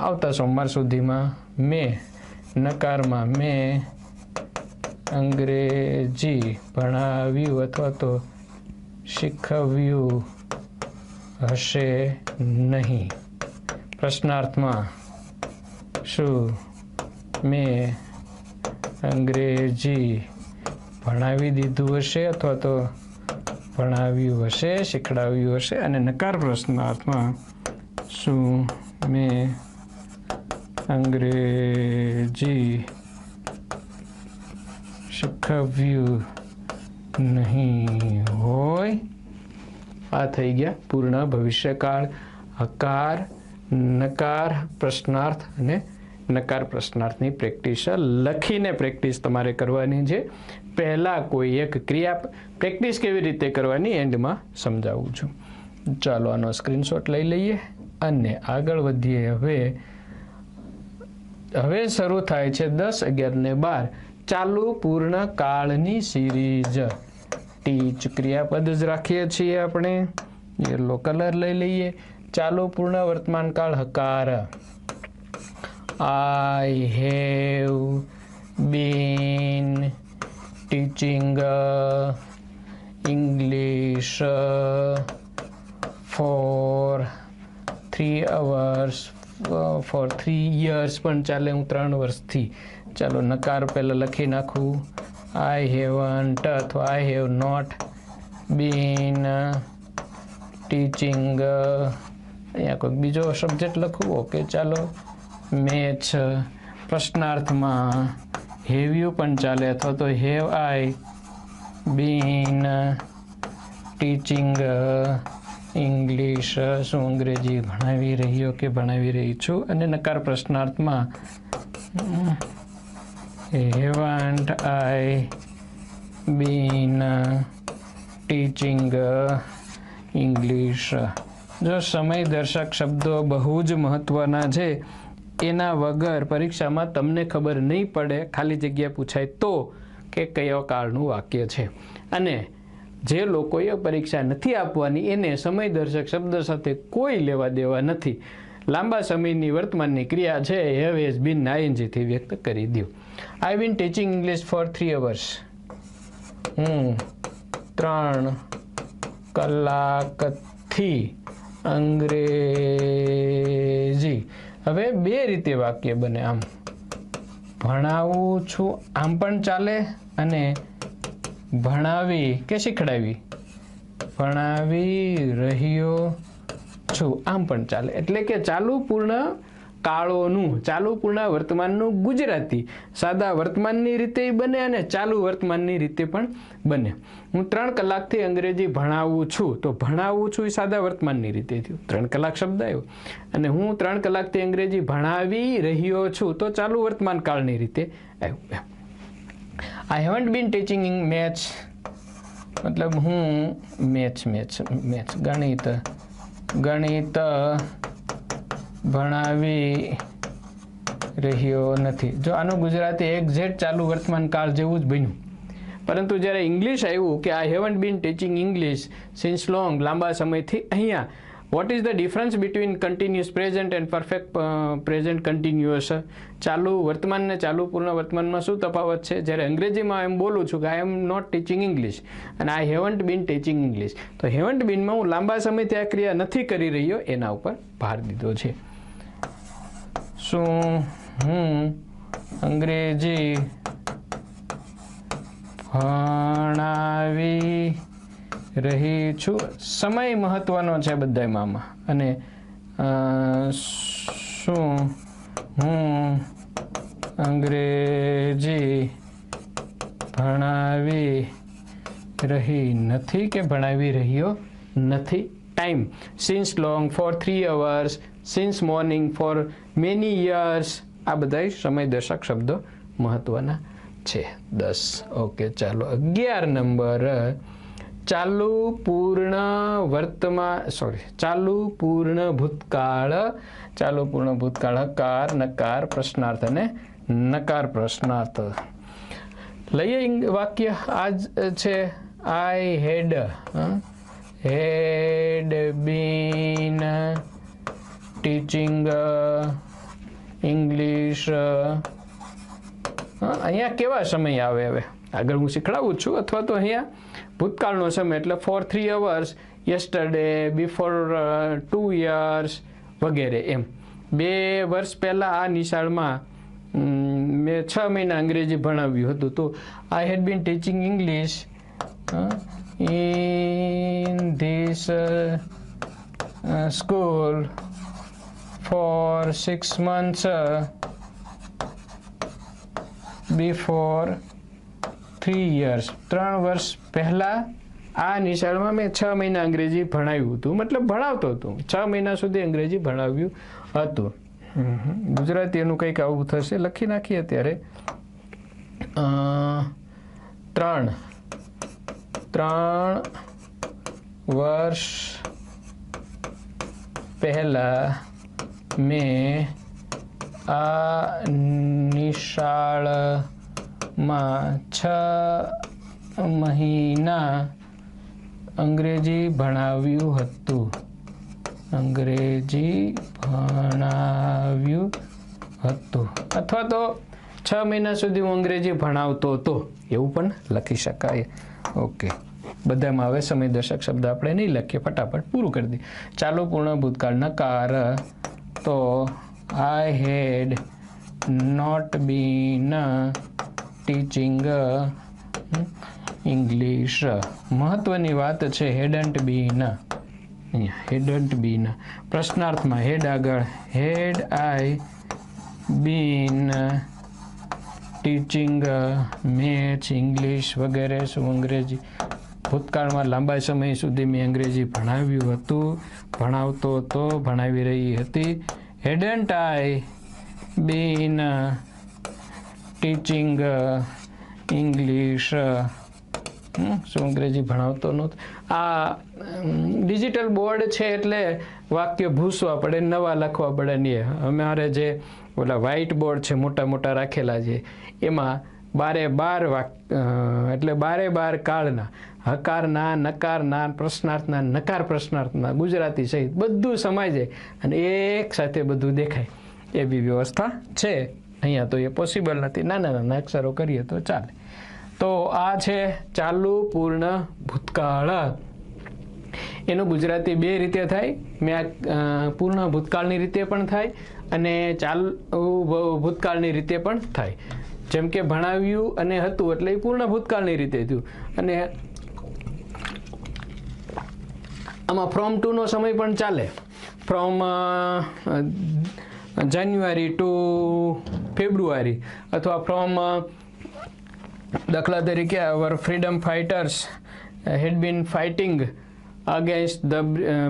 આવતા સોમવાર સુધીમાં. મેં નકારમાં મેં અંગ્રેજી ભણાવ્યું અથવા તો શીખવ્યું હશે નહીં. પ્રશ્નાર્થમાં શું મેં અંગ્રેજી ભણાવી દીધું હશે અથવા તો ભણાવ્યું હશે, શીખડાવ્યું હશે. અને નકાર પ્રશ્નાર્થમાં શું મેં અંગ્રેજી શીખવ્યું નહીં હોય. આ થઈ ગયા પૂર્ણ ભવિષ્યકાળ. હકાર, નકાર, પ્રશ્નાર્થ અને નકાર પ્રશ્નાર્થની પ્રેક્ટિસ લખીને પ્રેક્ટિસ તમારે કરવાની છે. પહેલાં કોઈ એક ક્રિયા પ્રેક્ટિસ કેવી રીતે કરવાની એન્ડમાં સમજાવું છું. ચાલો આનો સ્ક્રીનશોટ લઈ લઈએ અને આગળ વધીએ. હવે શરૂ થાય છે 10, 11 ને 12 ચાલુ પૂર્ણ કાળની સિરીઝ. ટીચ ક્રિયાપદ જ રાખીએ છીએ આપણે. યલો કલર લઈ લઈએ. ચાલુ પૂર્ણ વર્તમાન કાળ હકાર. I have been teaching English for 3 hours for 3 years પણ ચાલે, હું 3 વર્ષથી. ચાલો નકાર પહેલાં લખી નાખું. I haven't અથવા I have not been teaching અહીંયા કોઈક બીજો સબ્જેક્ટ લખવું. ઓકે ચાલો મેચ પ્રશ્નાર્થમાં હેવ યુ પણ ચાલે અથવા તો have I been teaching English, શું અંગ્રેજી ભણાવી રહ્યો કે ભણાવી રહી છું. અને નકાર પ્રશ્નાર્થમાં haven't I been teaching English. જો સમય દર્શક શબ્દો બહુ જ મહત્વના છે, એના વગર પરીક્ષામાં તમને ખબર નહીં પડે, ખાલી જગ્યા પૂછાય તો કે કયો કાળનું વાક્ય છે. અને જે લોકોએ પરીક્ષા નથી આપવાની એને સમય દર્શક શબ્દ સાથે કોઈ લેવા દેવા નથી. લાંબા સમયની વર્તમાનની ક્રિયા છે હેવ હેઝ બીન આઈએનજીથી વ્યક્ત કરી દો. I been teaching English for 3 hours. હું 3 કલાકથી અંગ્રેજી. હવે બે રીતે વાક્ય બને. આમ ભણાવું છું આમ પણ ચાલે, અને ભણાવી કે શીખડાવી, ભણાવી રહ્યો છું આમ પણ ચાલે. એટલે કે ચાલુ પૂર્ણ કાળોનું, ચાલુ પૂર્ણ વર્તમાનનું ગુજરાતી સાદા વર્તમાનની રીતે બને અને ચાલુ વર્તમાનની રીતે પણ બને. હું 3 કલાકથી અંગ્રેજી ભણાવું છું, તો ભણાવું છું એ સાદા વર્તમાનની રીતે થયું, 3 કલાક શબ્દ આવ્યો. અને હું 3 કલાકથી અંગ્રેજી ભણાવી રહ્યો છું તો ચાલુ વર્તમાન કાળની રીતે આવ્યું. I haven't been teaching maths, મતલબ હું મેથ્સ ગણિત ભણાવી રહ્યો નથી. જો આનું ગુજરાતી એક્ઝેક્ટ ચાલુ વર્તમાન કાળ જેવું જ બન્યું. પરંતુ જ્યારે ઇંગ્લિશ આવ્યું કે I haven't been teaching English since long, લાંબા સમયથી, અહીંયા what is the difference between continuous present and perfect present continuous? ચાલુ વર્તમાન ને ચાલુ પૂર્ણ વર્તમાનમાં શું તફાવત છે? જ્યારે અંગ્રેજીમાં એમ બોલું છું કે આઈ એમ નોટ ટીચિંગ ઇંગ્લિશ અને આઈ હેવન્ટ બીન ટીચિંગ ઇંગ્લિશ, તો હેવન્ટ બીનમાં હું લાંબા સમયથી આ ક્રિયા નથી કરી રહ્યો એના ઉપર ભાર દીધો છે. શું હું અંગ્રેજી ભણાવી રહી છું? સમય મહત્વનો છે બધામાં આમાં. અને શું હું અંગ્રેજી ભણાવી રહી નથી કે ભણાવી રહ્યો નથી? Time since long, for 3 hours, since morning, for many years, આ બધા સમય દર્શક શબ્દો મહત્વના છે. 10. ઓકે ચાલો 11 નંબર, ચાલુ પૂર્ણ ભૂતકાળ. ચાલુ પૂર્ણ ભૂતકાળ હકાર, નકાર, પ્રશ્નાર્થ અને નકાર પ્રશ્નાર્થ. લઈએ વાક્ય આજ છે. આઈ હેડ બીન ટીચિંગ ઇંગ્લિશ. અહીંયા કેવા સમય આવે? હવે આગળ હું શીખડાવું છું, અથવા તો અહીંયા ભૂતકાળનો સમય એટલે for 3 hours, yesterday, before 2 years વગેરે. એમ 2 વર્ષ પહેલાં આ નિશાળમાં મેં 6 મહિના અંગ્રેજી ભણાવ્યું હતું. તો I had been teaching English in this school for 6 months before 3 years. 3 વર્ષ પહેલાં આ નિશાળમાં મેં 6 મહિના અંગ્રેજી ભણાવ્યું હતું, મતલબ ભણાવતો હતો, 6 મહિના સુધી અંગ્રેજી ભણાવ્યું હતું. ગુજરાતી એનું કંઈક આવું થશે, લખી નાખીએ. અત્યારે 3 વર્ષ પહેલાં મેં આ નિશાળમાં 6 મહિના અંગ્રેજી ભણાવ્યું હતું. અથવા તો 6 મહિના સુધી હું અંગ્રેજી ભણાવતો હતો, એવું પણ લખી શકાય. ઓકે બધામાં હવે સમયદર્શક શબ્દ આપણે નહીં લખીએ, ફટાફટ પૂરું કરી દઈએ. ચાલુ પૂર્ણ ભૂતકાળ નકાર તો I had not been teaching English. મહત્વની વાત છે હેડન્ટ બીન, અહીંયા હેડન્ટ બીન. પ્રશ્નાર્થમાં હેડ આગળ had I been teaching maths English વગેરે શું અંગ્રેજી. ભૂતકાળમાં લાંબા સમય સુધી મેં અંગ્રેજી ભણાવ્યું હતું, ભણાવતો હતો, ભણાવી રહી હતી. હેડન્ટ આઈ બીન ટીચિંગ ઇંગ્લિશ, શું અંગ્રેજી ભણાવતો નહોતો. આ ડિજિટલ બોર્ડ છે એટલે વાક્ય ભૂસવા પડે, નવા લખવા પડે નહીં. અમારે જે ઓલા વ્હાઇટ બોર્ડ છે મોટા મોટા રાખેલા છે એમાં 12 એટલે 12 કાળના હકારના, નકારના, પ્રશ્નાર્થના, નકાર પ્રશ્નાર્થના, ગુજરાતી સહિત બધું સમાય જાય અને એક સાથે બધું દેખાય એવી વ્યવસ્થા છે. અહીંયા તો એ પોસિબલ નથી, નાના નાના અક્ષરો કરીએ તો ચાલે. તો આ છે ચાલુ પૂર્ણ ભૂતકાળ. એનું ગુજરાતી 2 રીતે થાય. મેં પૂર્ણ ભૂતકાળની રીતે પણ થાય અને ચાલુ ભૂતકાળની રીતે પણ થાય. જેમ કે ભણાવ્યું અને હતું એટલે એ પૂર્ણ ભૂતકાળની રીતે થયું. અને આમાં ફ્રોમ ટુ નો સમય પણ ચાલે. ફ્રોમ જાન્યુઆરી ટુ ફેબ્રુઆરી, અથવા ફ્રોમ દાખલા તરીકે our freedom fighters had been fighting against the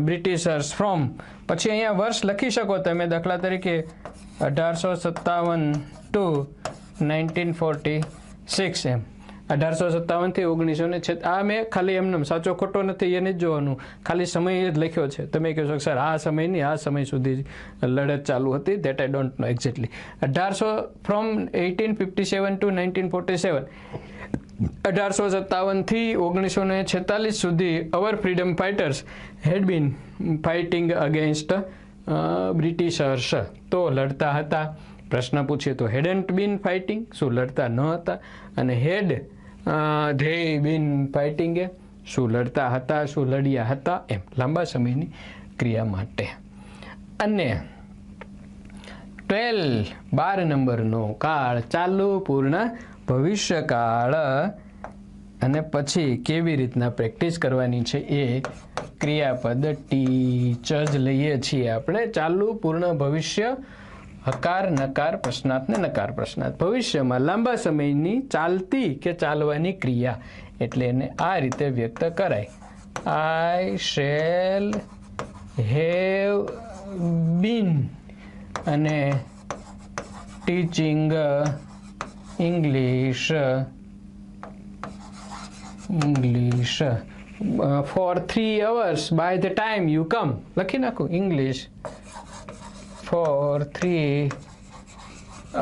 Britishers from. પછી અહીંયા વર્ષ લખી શકો તમે, દાખલા તરીકે 1857 ટુ 1946 એમ. 1857 થી 1946. આ મેં ખાલી એમને સાચો ખોટો નથી એને જ જોવાનું, ખાલી સમય જ લખ્યો છે. તમે કહેશો સર આ સમય નહીં, આ સમય સુધી લડત ચાલુ હતી, that I don't know exactly. 1800 from 1857 to 1947, 1857 થી 1946 સુધી our freedom fighters had been fighting against Britishers. તો લડતા હતા. પ્રશ્ન પૂછીએ તો હેડન્ટ બીન ફાઇટિંગ, શું લડતા ન હતા? અને હેડ ધે બીન ફાઇટિંગ, શું લડતા હતા, શું લડ્યા હતા, એમ લાંબા સમયની ક્રિયા માટે. અને 12 નંબરનો કાળ ચાલુ પૂર્ણ ભવિષ્યકાળ. અને પછી કેવી રીતના પ્રેક્ટિસ કરવાની છે એ ક્રિયાપદ ટીચ જ લઈએ છીએ આપણે. ચાલુ પૂર્ણ ભવિષ્ય, હકાર નકાર પ્રશ્નાર્થ ને નકાર પ્રશ્નાર્થ. ભવિષ્યમાં લાંબા સમયની ચાલતી કે ચાલવાની ક્રિયા, એટલે એને આ રીતે વ્યક્ત કરાય. આઈ શેલ હેવ બીન અને teaching English for 3 hours by the time you come. લખી નાખું English for 3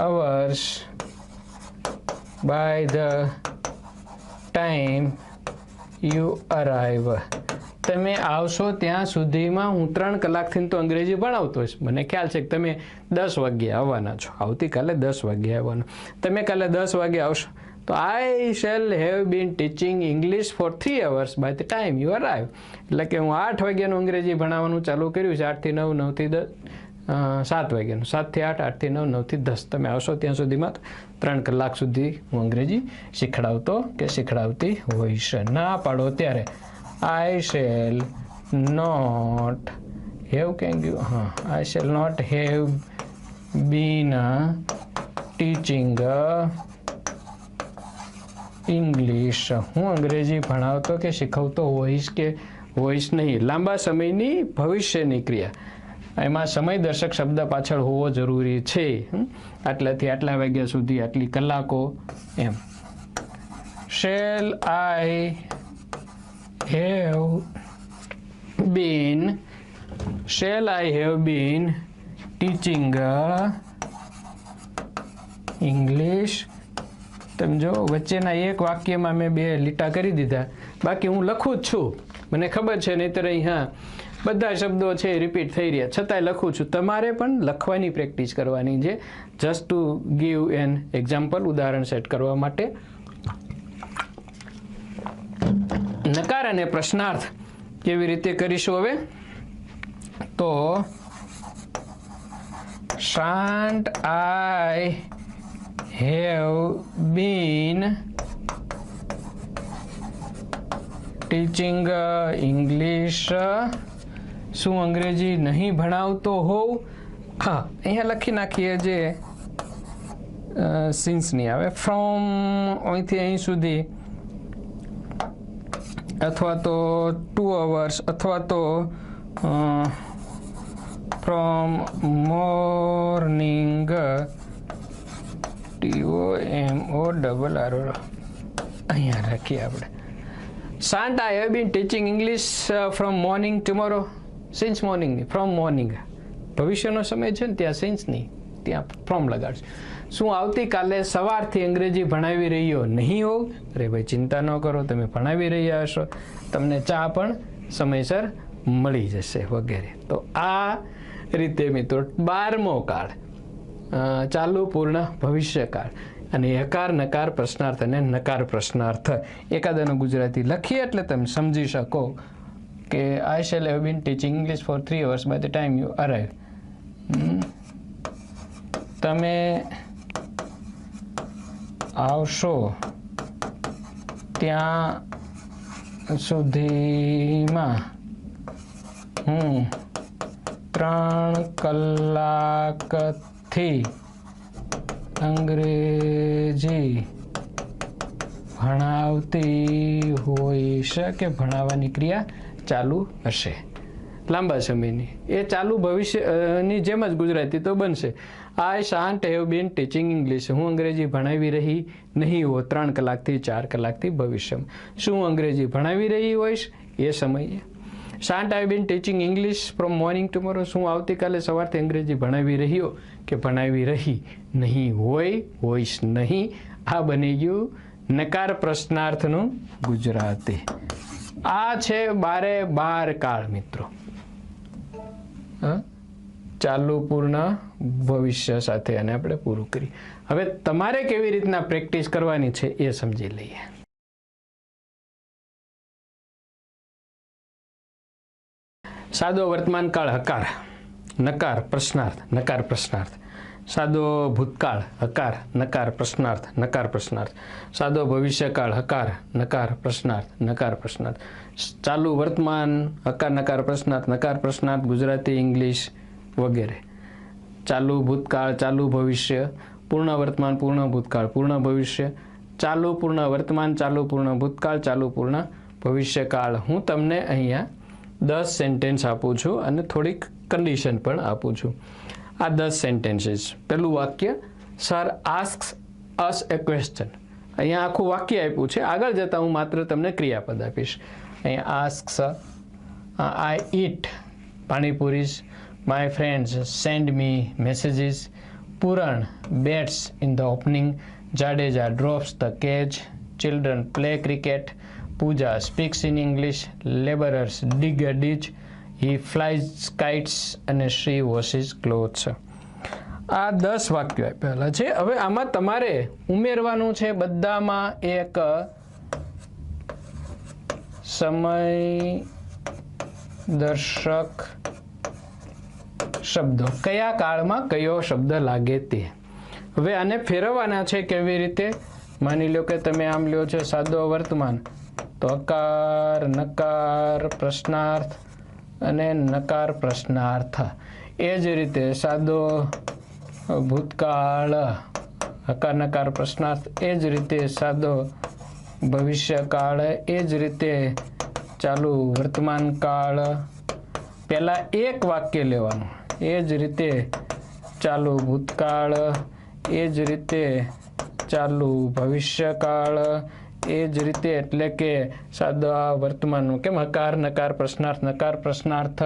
hours by the time you arrive. તમે આવશો ત્યાં સુધીમાં હું 3 કલાકથી તો અંગ્રેજી ભણાવતો હોઈશ. મને ખ્યાલ છે કે તમે 10 વાગ્યે આવવાના છો, આવતીકાલે 10 વાગ્યે આવવાનું. તમે કાલે 10 વાગે આવશો તો I shall have been teaching English for 3 hours by the time you arrive. એટલે કે હું 8 વાગ્યાનું અંગ્રેજી ભણાવવાનું ચાલુ કર્યું છે, 8 થી 9, 9 થી 10, 7 વાગ્યાનું, 7 થી 8, 8 થી 9, 9 થી 10. તમે આવશો ત્યાં સુધીમાં 3 કલાક સુધી હું અંગ્રેજી શીખડાવતો કે શીખડાવતી હોઈશ. ના પાડો ત્યારે I shall not have I shall not have been teaching English. હું અંગ્રેજી ભણાવતો કે શીખવતો હોઈશ કે હોઈશ નહીં. લાંબા સમયની ભવિષ્યની ક્રિયા, એમાં સમય દર્શક શબ્દ પાછળ હોવો જરૂરી છે. આટલાથી આટલા વાગ્યા સુધી આટલી કલાકો એમ. Shall I have been teaching English. તમે જો વચ્ચેના એક વાક્યમાં મેં 2 લીટા કરી દીધા, બાકી હું લખું જ છું. મને ખબર છે નહીંતર અહીંયા બધા શબ્દો છે રિપીટ થઈ રહ્યા, છતાંય લખું છું. તમારે પણ લખવાની પ્રેક્ટિસ કરવાની છે, just to give an example, ઉદાહરણ સેટ કરવા માટે. નકાર નકાર અને પ્રશ્નાર્થ કેવી રીતે કરીશું હવે તો shan't I have been teaching English શું અંગ્રેજી નહીં ભણાવતો હોઉં હા અહીંયા લખી નાખીએ જે સિન્સ નહીં આવે ફ્રોમ અહીંથી અહીં સુધી અથવા તો 2 hours અથવા તો ફ્રોમ મોર્નિંગ TOMORR અહીંયા રાખીએ આપણે shan't I have been teaching English from morning tomorrow since મોર્નિંગની ફ્રોમ મોર્નિંગ ભવિષ્યનો સમય છે ને ત્યાં સિન્સ નહીં ત્યાં ફ્રોમ લગાડશે શું આવતીકાલે સવારથી અંગ્રેજી ભણાવી રહ્યો નહીં હોવ અરે ભાઈ ચિંતા ન કરો તમે ભણાવી રહ્યા હશો તમને ચા પણ સમયસર મળી જશે વગેરે તો આ રીતે મિત્રો 12મો કાળ ચાલુ પૂર્ણ ભવિષ્યકાળ અને હકાર નકાર પ્રશ્નાર્થ અને નકાર પ્રશ્નાર્થ એકાદાનું ગુજરાતી લખીએ એટલે તમે સમજી શકો કે I shall have been teaching English for 3 hours by the time you arrive તમે આવશો ત્યાં સુધીમાં હું 3 કલાકથી અંગ્રેજી ભણાવતી હોઈશ કે ભણાવવાની ક્રિયા ચાલુ હશે લાંબા સમયની એ ચાલુ ભવિષ્યની જેમ જ ગુજરાતી તો બનશે આઈ shunt have been teaching English હું અંગ્રેજી ભણાવી રહી નહીં હો 3 કલાકથી 4 કલાકથી ભવિષ્યમાં શું અંગ્રેજી ભણાવી રહી હોઈશ એ સમયે shan't I been teaching English from morning tomorrow શું આવતીકાલે સવારથી અંગ્રેજી ભણાવી રહ્યો કે ભણાવી રહી નહીં હોઈશ નહીં આ બની ગયું નકાર પ્રશ્નાર્થનું ગુજરાતી આ છે 12 કાળ મિત્રો ચાલુ પૂર્ણ ભવિષ્ય સાથે અને આપણે પૂરું કરી હવે તમારે કેવી રીતના પ્રેક્ટિસ કરવાની છે એ સમજી લઈએ સાદો વર્તમાન કાળ હકાર નકાર પ્રશ્નાર્થ સાદો ભૂતકાળ હકાર નકાર પ્રશ્નાર્થ સાદો ભવિષ્યકાળ હકાર નકાર પ્રશ્નાર્થ ચાલુ વર્તમાન હકાર નકાર પ્રશ્નાર્થ ગુજરાતી ઇંગ્લિશ વગેરે ચાલુ ભૂતકાળ ચાલુ ભવિષ્ય પૂર્ણ વર્તમાન પૂર્ણ ભૂતકાળ પૂર્ણ ભવિષ્ય ચાલુ પૂર્ણ વર્તમાન ચાલુ પૂર્ણ ભૂતકાળ ચાલુ પૂર્ણ ભવિષ્યકાળ હું તમને અહીંયા 10 સેન્ટેન્સ આપું છું અને થોડીક કન્ડિશન પણ આપું છું આ 10 સેન્ટેન્સીસ પહેલું વાક્ય સર આસ્ક્સ અસ એ ક્વેશ્ચન અહીંયા આખું વાક્ય આપ્યું છે આગળ જતાં હું માત્ર તમને ક્રિયાપદ આપીશ અહીંયા asks I eat panipuris my friends send me messages Pooran bats in the opening Jadeja drops the catch children play cricket Puja speaks in English labourers dig a ditch he flies kites અને શ્રી વોશિસ ક્લોથ્સ આ 10 વાક્યો આપેલા છે હવે આમાં તમારે ઉમેરવાનું છે બધામાં એક સમય દર્શક શબ્દો કયા કાળમાં કયો શબ્દ લાગે તે હવે આને ફેરવવાના છે કેવી રીતે માની લો કે તમે આમ લ્યો છો સાદો વર્તમાન તો હકાર નકાર પ્રશ્નાર્થ અને નકાર પ્રશ્નાર્થ એ જ રીતે સાદો ભૂતકાળ હકાર નકાર પ્રશ્નાર્થ એ જ રીતે સાદો ભવિષ્યકાળ એ જ રીતે ચાલુ વર્તમાન કાળ પહેલા એક વાક્ય લેવાનું એ જ રીતે ચાલુ ભૂતકાળ એ જ રીતે ચાલુ ભવિષ્યકાળ એ જ રીતે એટલે કે સાદા વર્તમાનનું કેમ હકાર નકાર પ્રશ્નાર્થ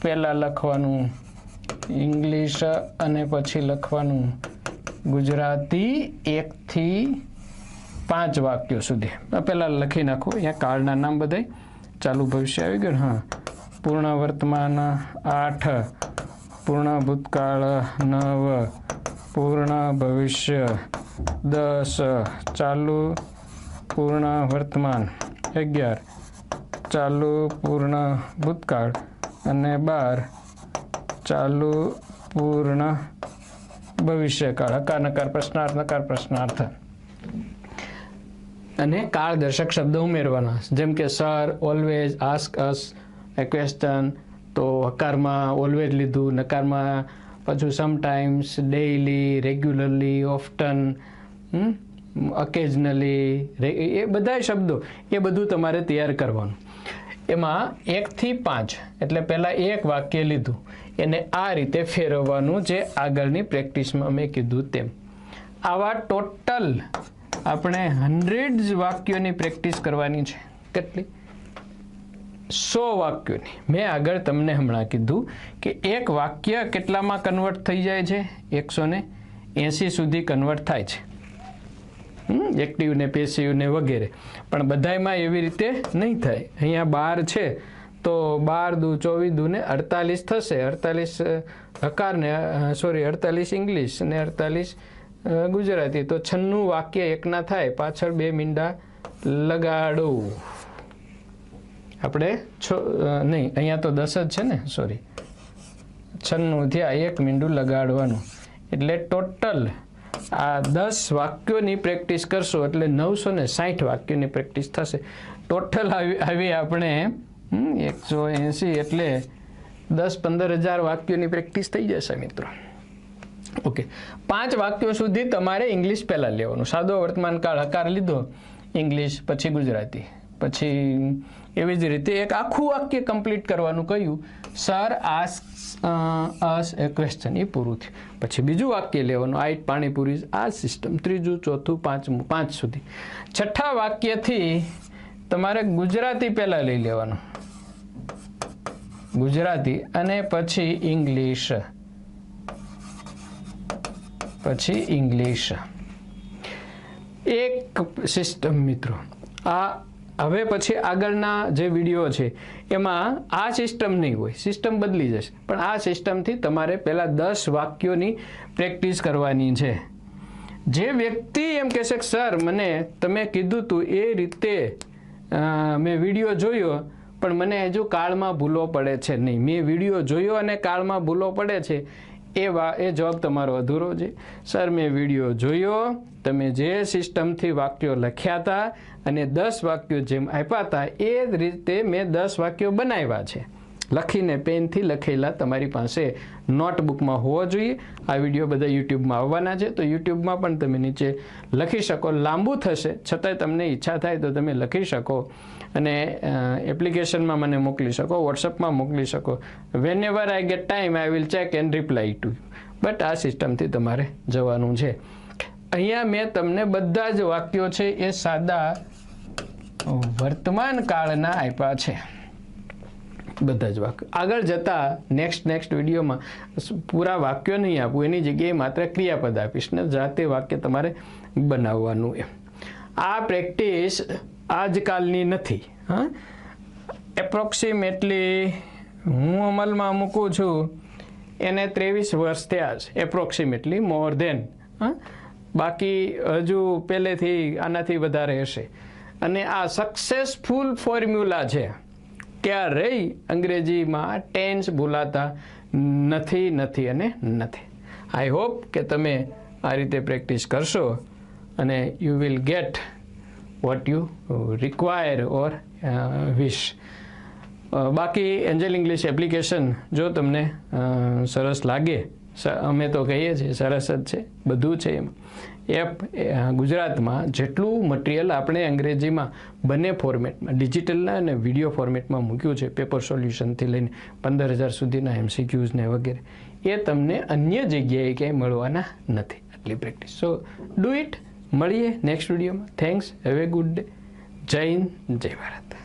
પહેલાં લખવાનું ઇંગ્લિશ અને પછી લખવાનું ગુજરાતી 1 થી 5 વાક્યો સુધી પહેલાં લખી નાખો અહીંયા કાળના નામ બધાય ચાલુ ભવિષ્ય આવી ગયું હા પૂર્ણ વર્તમાન 8 પૂર્ણ ભૂતકાળ 9 પૂર્ણ ભવિષ્ય 10 ચાલુ પૂર્ણ વર્તમાન 11 ચાલુ પૂર્ણ ભૂતકાળ અને 12 ચાલુ પૂર્ણ ભવિષ્યકાળ. હકાર નકાર પ્રશ્નાર્થ નકાર પ્રશ્નાર્થ. અને કાળદર્શક શબ્દો ઉમેરવાના, જેમ કે સર, ઓલવેઝ, આસ્ક અસ, એ ક્વેશ્ચન. તો હકારમાં ઓલવેઝ લીધું, નકારમાં પાછું સમટાઈમ્સ, ડેઇલી, રેગ્યુલરલી, ઓફટન, ઓકેઝનલી, એ બધા શબ્દો એ બધું તમારે તૈયાર કરવાનું. એમાં 1 થી 5 એટલે પહેલાં એક વાક્ય લીધું, એને આ રીતે ફેરવવાનું, જે આગળની પ્રેક્ટિસમાં મેં કીધું તેમ. આવા ટોટલ આપણે 100 વાક્યોની પ્રેક્ટિસ કરવાની છે. કેટલી? 100 વાક્યોની. મેં આગળ તમને હમણાં કીધું કે એક વાક્ય કેટલામાં કન્વર્ટ થઈ જાય છે? 180 સુધી કન્વર્ટ થાય છે. એક્ટિવ ને પેસિવ ને વગેરે. પણ બધાયમાં એવી રીતે નહીં થાય. અહીંયા 12 છે તો 12 દુ 24 દુ ને 48 થશે. 48 હકાર ને 48 ઇંગ્લિશ ને 48 ગુજરાતી. તો 96 વાક્ય એકના થાય. પાછળ 2 મીંડા લગાડો. આપણે નહીં, અહીંયા તો 10 જ છે ને, સોરી, 96 થયા, 1 મીંડું લગાડવાનું. એટલે ટોટલ આ 10 વાક્યોની પ્રેક્ટિસ કરશો એટલે 960 વાક્યોની પ્રેક્ટિસ થશે. ટોટલ આવી આપણે 180 એટલે 10-15 હજાર વાક્યોની પ્રેક્ટિસ થઈ જશે મિત્રો. ઓકે, 5 વાક્યો સુધી તમારે ઇંગ્લિશ પહેલાં લેવાનું. સાદો વર્તમાન કાળ હકાર લીધો, ઇંગ્લિશ, પછી ગુજરાતી, પછી એવી જ રીતે એક આખું વાક્ય કમ્પ્લીટ કરવાનું કહ્યું. સર આસ્ક અસ એ ક્વેશ્ચન, એ પૂરું થયું. પછી બીજું વાક્ય લેવાનું, આઈ ઇટ પાણીપુરી, આ સિસ્ટમ. ત્રીજું, ચોથું, પાંચમું, 5 સુધી. છઠ્ઠા વાક્યથી તમારે ગુજરાતી પહેલાં લઈ લેવાનું, ગુજરાતી, અને પછી ઇંગ્લિશ, પછી ઇંગ્લિશ. એક સિસ્ટમ મિત્રો. આ હવે પછી આગળના જે વિડીયો છે એમાં આ સિસ્ટમ નહીં હોય, સિસ્ટમ બદલી જશે. પણ આ સિસ્ટમથી તમારે પહેલાં 10 વાક્યોની પ્રેક્ટિસ કરવાની છે. જે વ્યક્તિ એમ કહેશે કે સર મને તમે કીધું હતું એ રીતે મેં વિડીયો જોયો પણ મને હજુ કાળમાં ભૂલો પડે છે નહીં, મેં વિડીયો જોયો અને કાળમાં ભૂલો પડે છે, એ જવાબ તમારો અધૂરો છે. સર મેં વિડીયો જોયો, તમે જે સિસ્ટમથી વાક્યો લખ્યા હતા અને 10 વાક્યો જેમ આપ્યા હતા એ જ રીતે મેં 10 વાક્યો બનાવ્યા છે. લખીને પેનથી લખેલા તમારી પાસે નોટબુકમાં હોવો જોઈએ. આ વિડીયો બધા યુટ્યુબમાં આવવાના છે, તો યુટ્યુબમાં પણ તમે નીચે લખી શકો. લાંબુ થશે છતાંય તમને ઈચ્છા થાય તો તમે લખી શકો અને એપ્લિકેશનમાં મને મોકલી શકો, વોટ્સઅપમાં મોકલી શકો. Whenever I get time I will check and reply to you. But આ સિસ્ટમથી તમારે જવાનું છે. અહીંયા મેં તમને બધા જ વાક્યો છે એ સાદા વર્તમાન કાળના આપ્યા છે, બધા જ વાક્યો. આગળ જતાં નેક્સ્ટ વિડીયોમાં પૂરા વાક્યો નહીં આપું, એની જગ્યાએ માત્ર ક્રિયાપદ આપીશ ને જાતે વાક્ય તમારે બનાવવાનું. એમ આ પ્રેક્ટિસ આજકાલની નથી. હા, એપ્રોક્સિમેટલી હું અમલમાં મૂકું છું એને 23 વર્ષ થયા છે, એપ્રોક્સિમેટલી, મોર ધેન. હા, બાકી હજુ પહેલેથી આનાથી વધારે હશે. અને આ સક્સેસફુલ ફોર્મ્યુલા છે. ક્યારેય અંગ્રેજીમાં ટેન્સ ભૂલાતા નથી અને નથી. આઈ હોપ કે તમે આ રીતે પ્રેક્ટિસ કરશો અને you will get what you require or wish. બાકી એન્જલ ઇંગ્લિશ એપ્લિકેશન જો તમને સરસ લાગે, અમે તો કહીએ છીએ સરસ જ છે, બધું છે એમાં. એપ ગુજરાતમાં જેટલું મટીરિયલ આપણે અંગ્રેજીમાં બંને ફોર્મેટમાં, ડિજિટલના અને વિડીયો ફોર્મેટમાં મૂક્યું છે, પેપર સોલ્યુશનથી લઈને 15,000 સુધીના MCQs ને વગેરે, એ તમને અન્ય જગ્યાએ ક્યાંય મળવાના નથી. આટલી પ્રેક્ટિસ. So do it. મળીએ નેક્સ્ટ વિડીયોમાં. Thanks. Have a good day. જય હિન્દ, જય ભારત.